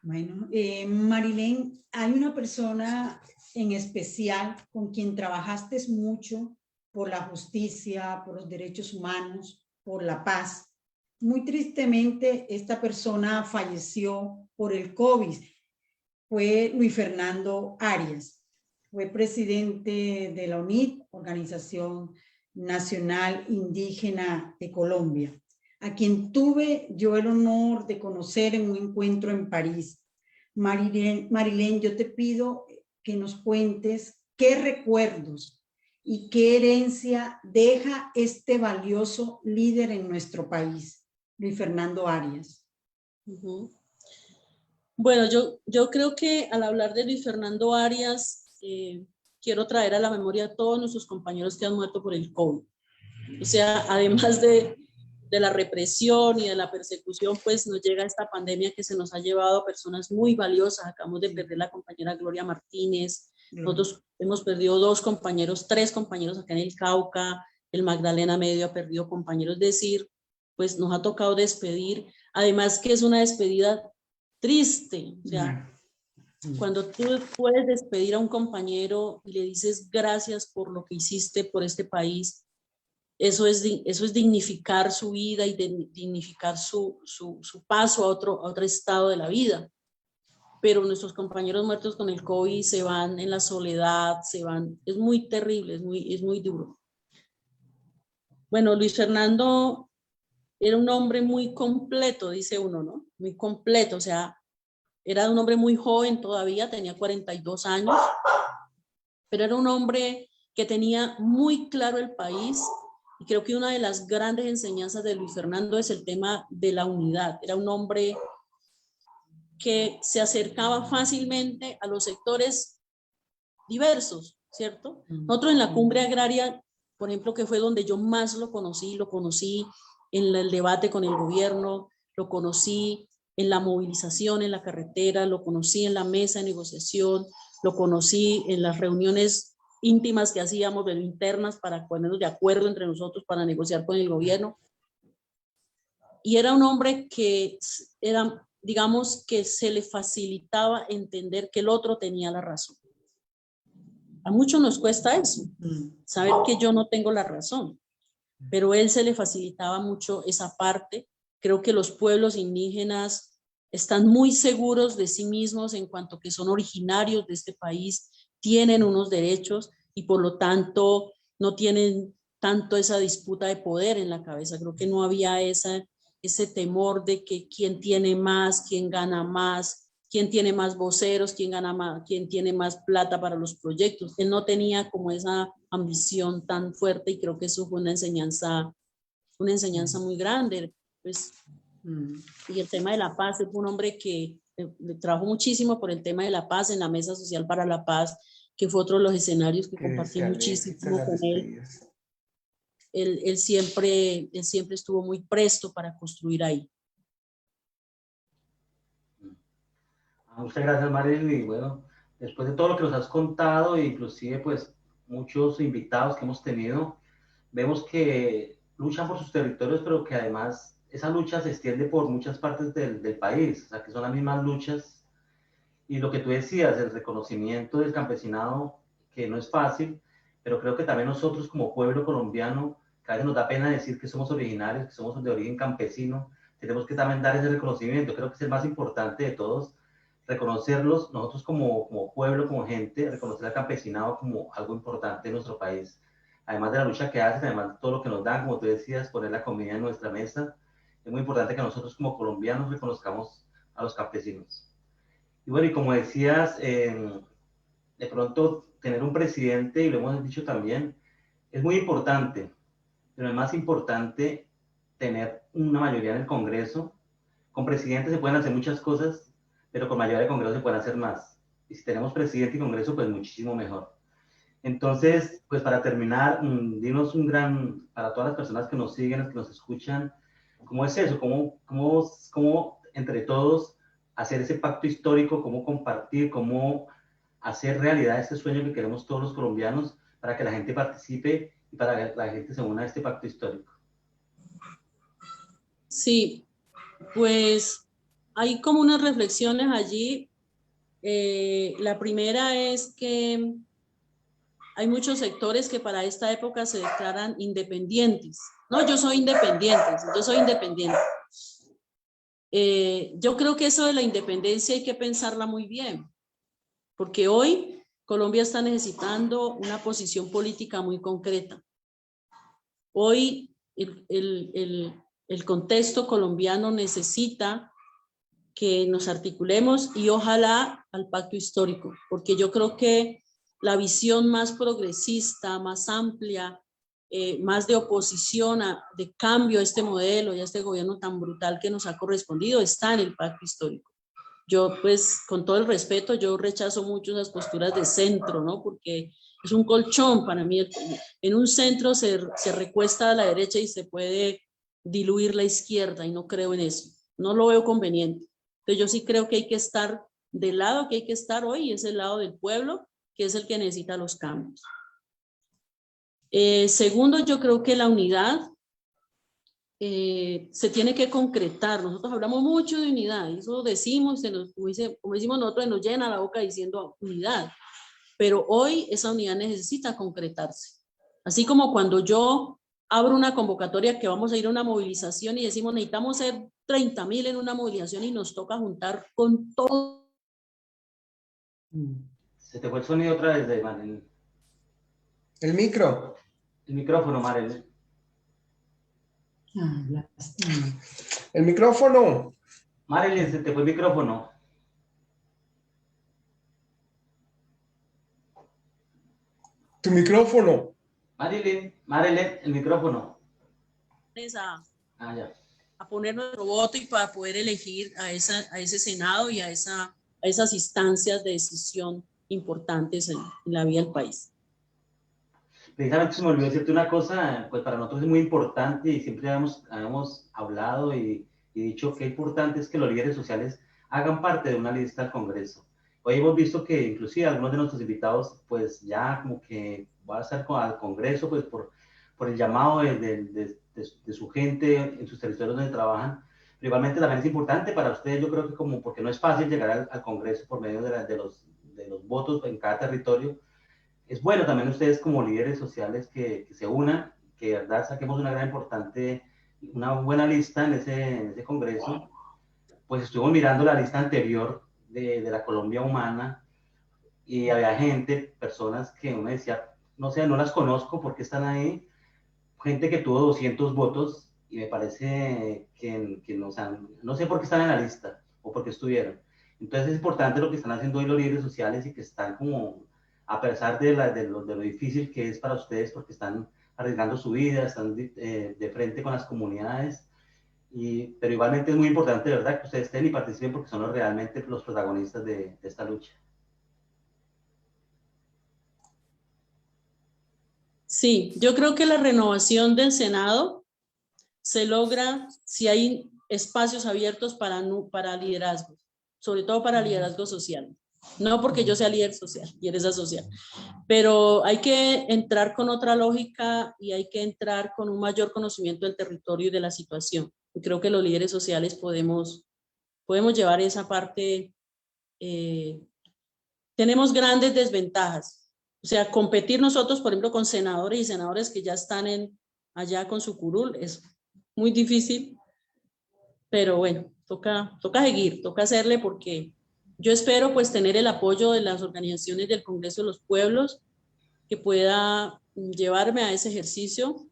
Bueno, Marilén, hay una persona en especial con quien trabajaste mucho por la justicia, por los derechos humanos, por la paz. Muy tristemente, esta persona falleció por el COVID. Fue Luis Fernando Arias. Fue presidente de la UNID, Organización Nacional Indígena de Colombia, a quien tuve yo el honor de conocer en un encuentro en París. Marilén, yo te pido que nos cuentes qué recuerdos y qué herencia deja este valioso líder en nuestro país, Luis Fernando Arias. Bueno, yo creo que al hablar de Luis Fernando Arias, quiero traer a la memoria a todos nuestros compañeros que han muerto por el COVID. O sea, además de la represión y de la persecución, pues nos llega esta pandemia que se nos ha llevado a personas muy valiosas. Acabamos de perder la compañera Gloria Martínez. Nosotros hemos perdido tres compañeros acá en el Cauca. El Magdalena Medio ha perdido compañeros. Es decir, pues nos ha tocado despedir. Además que es una despedida triste. O sea, cuando tú puedes despedir a un compañero y le dices gracias por lo que hiciste por este país, eso es dignificar su vida y dignificar su paso a otro estado de la vida. Pero nuestros compañeros muertos con el COVID se van en la soledad, es muy terrible, es muy duro. Bueno, Luis Fernando era un hombre muy completo, dice uno, ¿no? Muy completo, o sea, era un hombre muy joven todavía, tenía 42 años, pero era un hombre que tenía muy claro el país. Y creo que una de las grandes enseñanzas de Luis Fernando es el tema de la unidad. Era un hombre que se acercaba fácilmente a los sectores diversos, ¿cierto? Nosotros en la Cumbre Agraria, por ejemplo, que fue donde yo más lo conocí en el debate con el gobierno, lo conocí en la movilización en la carretera, lo conocí en la mesa de negociación, lo conocí en las reuniones íntimas que hacíamos, pero internas, para ponernos de acuerdo entre nosotros para negociar con el gobierno. Y era un hombre que era, digamos, que se le facilitaba entender que el otro tenía la razón. A muchos nos cuesta eso, saber que yo no tengo la razón, pero a él se le facilitaba mucho esa parte. Creo que los pueblos indígenas están muy seguros de sí mismos en cuanto que son originarios de este país, tienen unos derechos y por lo tanto no tienen tanto esa disputa de poder en la cabeza. Creo que no había ese temor de que quién tiene más, quién gana más, quién tiene más voceros, quién gana más, quién tiene más plata para los proyectos. Él no tenía como esa ambición tan fuerte y creo que eso fue una enseñanza muy grande. Pues, y el tema de la paz, él fue un hombre que trabajó muchísimo por el tema de la paz en la Mesa Social para la Paz, que fue otro de los escenarios que compartí muchísimo con él. Él siempre estuvo muy presto para construir ahí. Muchas gracias, Marilyn. Y bueno, después de todo lo que nos has contado, e inclusive pues muchos invitados que hemos tenido, vemos que luchan por sus territorios, pero que además esa lucha se extiende por muchas partes del país, o sea, que son las mismas luchas. Y lo que tú decías, el reconocimiento del campesinado, que no es fácil, pero creo que también nosotros como pueblo colombiano, que a veces nos da pena decir que somos originarios, que somos de origen campesino, tenemos que también dar ese reconocimiento. Creo que es el más importante de todos, reconocerlos nosotros como pueblo, como gente, reconocer al campesinado como algo importante en nuestro país. Además de la lucha que hacen, además de todo lo que nos dan, como tú decías, poner la comida en nuestra mesa, es muy importante que nosotros como colombianos reconozcamos a los campesinos. Y bueno, y como decías, de pronto tener un presidente, y lo hemos dicho también, es muy importante, pero es más importante tener una mayoría en el Congreso. Con presidente se pueden hacer muchas cosas, pero con mayoría de Congreso se pueden hacer más. Y si tenemos presidente y Congreso, pues muchísimo mejor. Entonces, pues para terminar, dinos para todas las personas que nos siguen, que nos escuchan, ¿cómo es eso? ¿Cómo entre todos hacer ese pacto histórico? ¿Cómo compartir? ¿Cómo hacer realidad este sueño que queremos todos los colombianos para que la gente participe y para que la gente se una a este pacto histórico? Sí, pues hay como unas reflexiones allí. La primera es que hay muchos sectores que para esta época se declaran independientes. No, yo soy independiente. Yo creo que eso de la independencia hay que pensarla muy bien, porque hoy Colombia está necesitando una posición política muy concreta. Hoy el contexto colombiano necesita que nos articulemos y ojalá al pacto histórico, porque yo creo que la visión más progresista, más amplia, más de oposición, de cambio a este modelo y a este gobierno tan brutal que nos ha correspondido, está en el pacto histórico. Yo, pues, con todo el respeto, yo rechazo mucho esas posturas de centro, ¿no? Porque es un colchón para mí. En un centro se recuesta a la derecha y se puede diluir la izquierda y no creo en eso. No lo veo conveniente. Entonces yo sí creo que hay que estar del lado que hay que estar hoy, y es el lado del pueblo, que es el que necesita los cambios. Segundo, yo creo que la unidad se tiene que concretar. Nosotros hablamos mucho de unidad, y eso decimos, como decimos nosotros, nos llena la boca diciendo unidad, pero hoy esa unidad necesita concretarse. Así como cuando yo abro una convocatoria que vamos a ir a una movilización y decimos necesitamos ser 30.000 en una movilización y nos toca juntar con todo. Se te fue el sonido otra vez, Marilyn. El micro. El micrófono, Marilyn. El micrófono. Marilyn, se te fue el micrófono. Tu micrófono. Marilyn, el micrófono. A poner nuestro voto y para poder elegir a ese Senado y a esas instancias de decisión importantes en la vida del país. Precisamente se me olvidó decirte una cosa, pues para nosotros es muy importante y siempre habíamos hablado y dicho que importante es que los líderes sociales hagan parte de una lista al Congreso. Hoy hemos visto que inclusive algunos de nuestros invitados pues ya como que van a estar al Congreso pues por el llamado de su gente en sus territorios donde trabajan. Pero igualmente también es importante para ustedes, yo creo que porque no es fácil llegar al Congreso por medio de los votos en cada territorio. Es bueno también ustedes como líderes sociales que se unan, que de verdad saquemos una buena lista en ese Congreso. Pues estuvimos mirando la lista anterior de la Colombia Humana y había personas que uno decía, no sé, no las conozco, ¿por qué están ahí? gente que tuvo 200 votos y me parece que no, o sea, no sé por qué están en la lista o por qué estuvieron. Entonces es importante lo que están haciendo hoy los líderes sociales y que están como, a pesar de lo difícil que es para ustedes, porque están arriesgando su vida, están de frente con las comunidades, pero igualmente es muy importante, de verdad, que ustedes estén y participen porque son realmente los protagonistas de esta lucha. Sí, yo creo que la renovación del Senado se logra si hay espacios abiertos para liderazgo, sobre todo para liderazgo social. No porque yo sea líder social, lideresa social, pero hay que entrar con otra lógica y hay que entrar con un mayor conocimiento del territorio y de la situación. Y creo que los líderes sociales podemos llevar esa parte. Tenemos grandes desventajas. O sea, competir nosotros, por ejemplo, con senadores y senadoras que ya están allá con su curul es muy difícil, pero bueno, toca seguir, toca hacerle, porque yo espero pues tener el apoyo de las organizaciones del Congreso de los Pueblos que pueda llevarme a ese ejercicio.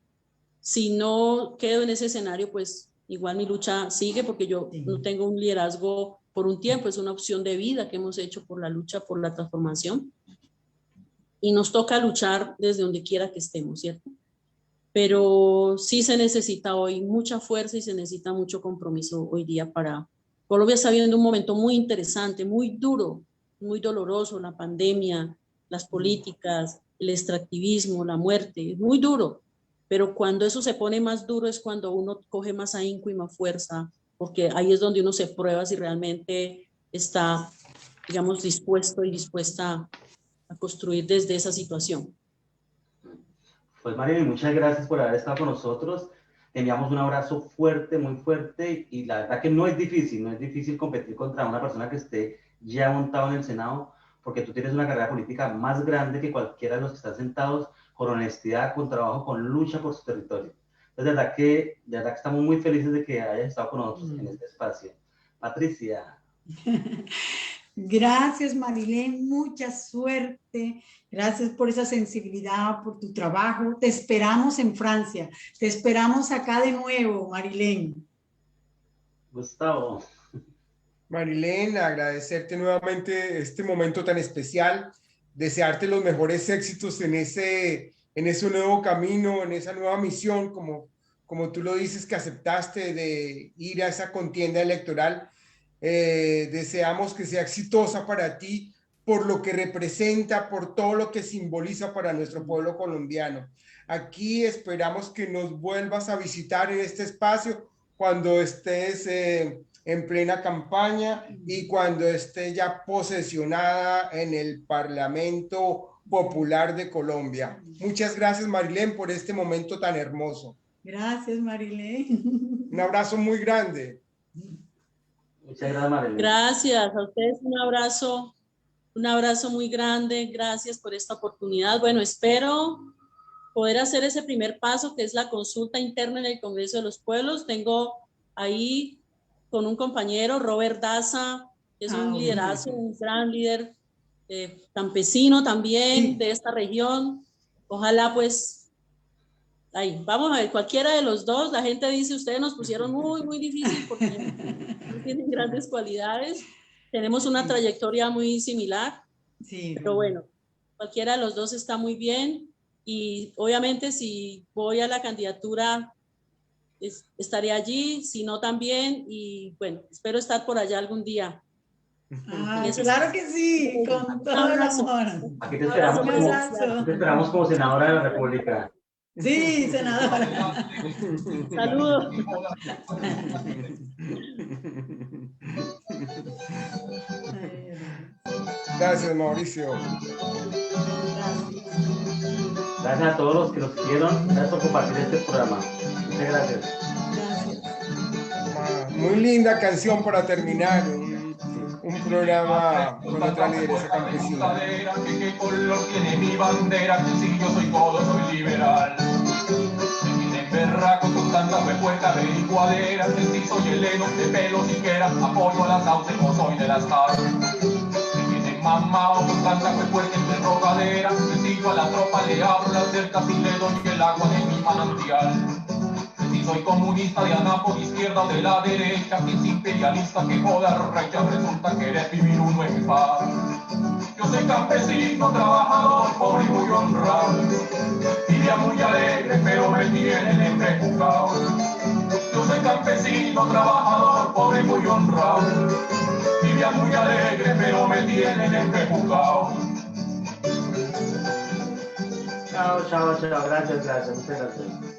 Si no quedo en ese escenario, pues igual mi lucha sigue, porque yo no tengo un liderazgo por un tiempo, es una opción de vida que hemos hecho por la lucha por la transformación. Y nos toca luchar desde donde quiera que estemos, ¿cierto? Pero sí se necesita hoy mucha fuerza y se necesita mucho compromiso hoy día para... Colombia está viviendo un momento muy interesante, muy duro, muy doloroso, la pandemia, las políticas, el extractivismo, la muerte, es muy duro. Pero cuando eso se pone más duro es cuando uno coge más ahínco y más fuerza, porque ahí es donde uno se prueba si realmente está, digamos, dispuesto y dispuesta a construir desde esa situación. Pues Marilyn, muchas gracias por haber estado con nosotros. Te enviamos un abrazo fuerte, muy fuerte, y la verdad que no es difícil competir contra una persona que esté ya montado en el Senado, porque tú tienes una carrera política más grande que cualquiera de los que están sentados, con honestidad, con trabajo, con lucha por su territorio. Entonces, de verdad que estamos muy felices de que hayas estado con nosotros en este espacio. Patricia. Gracias, Marilén, mucha suerte. Gracias por esa sensibilidad, por tu trabajo. Te esperamos en Francia. Te esperamos acá de nuevo, Marilén. Gustavo. Marilén, agradecerte nuevamente este momento tan especial, desearte los mejores éxitos en ese nuevo camino, en esa nueva misión, como tú lo dices, que aceptaste de ir a esa contienda electoral. Deseamos que sea exitosa para ti por lo que representa, por todo lo que simboliza para nuestro pueblo colombiano. Aquí esperamos que nos vuelvas a visitar en este espacio cuando estés en plena campaña y cuando esté ya posesionada en el Parlamento Popular de Colombia. Muchas gracias, Marilén, por este momento tan hermoso. Gracias, Marilén. Un abrazo muy grande. Muchas gracias, Marilén. Gracias a ustedes, un abrazo muy grande, gracias por esta oportunidad. Bueno, espero poder hacer ese primer paso, que es la consulta interna en el Congreso de los Pueblos. Tengo ahí con un compañero, Robert Daza, que es un liderazo, un gran líder campesino también de esta región. Ojalá pues, ahí, vamos a ver, cualquiera de los dos. La gente dice, ustedes nos pusieron muy difícil porque tienen grandes cualidades. Tenemos una trayectoria muy similar, pero bueno, cualquiera de los dos está muy bien. Y obviamente si voy a la candidatura, estaré allí, si no también, y bueno, espero estar por allá algún día. Claro que sí, con todo el amor. Aquí te esperamos como senadora de la República. Sí, senadora. Saludos. Gracias, Mauricio. Gracias a todos los que nos siguieron. Gracias por compartir este programa. Muchas gracias. Muy linda canción para terminar un programa con otra lideresa campesina. ¿Qué color tiene mi bandera? Si yo soy todo, soy liberal. Me tienen berraco con tanta respuesta de igualera. Si soy heleno, de pelo siquiera, apoyo a las sauces, no soy de las FARC. Me tienen mamado con tanta respuesta de rogadera. Si a la tropa le abro las cercas y le doy el agua de mi manantial. Si soy comunista de anapo de izquierda o de la derecha, si es imperialista que joda recha, resulta que eres vivir uno en paz. Yo soy campesino, trabajador, pobre y muy honrado, vivía muy alegre, pero me tienen embrejugado. Yo soy campesino, trabajador, pobre y muy honrado, vivía muy alegre, pero me tienen embrejugado. Chao, chao, chao. Gracias, gracias. Muchas gracias.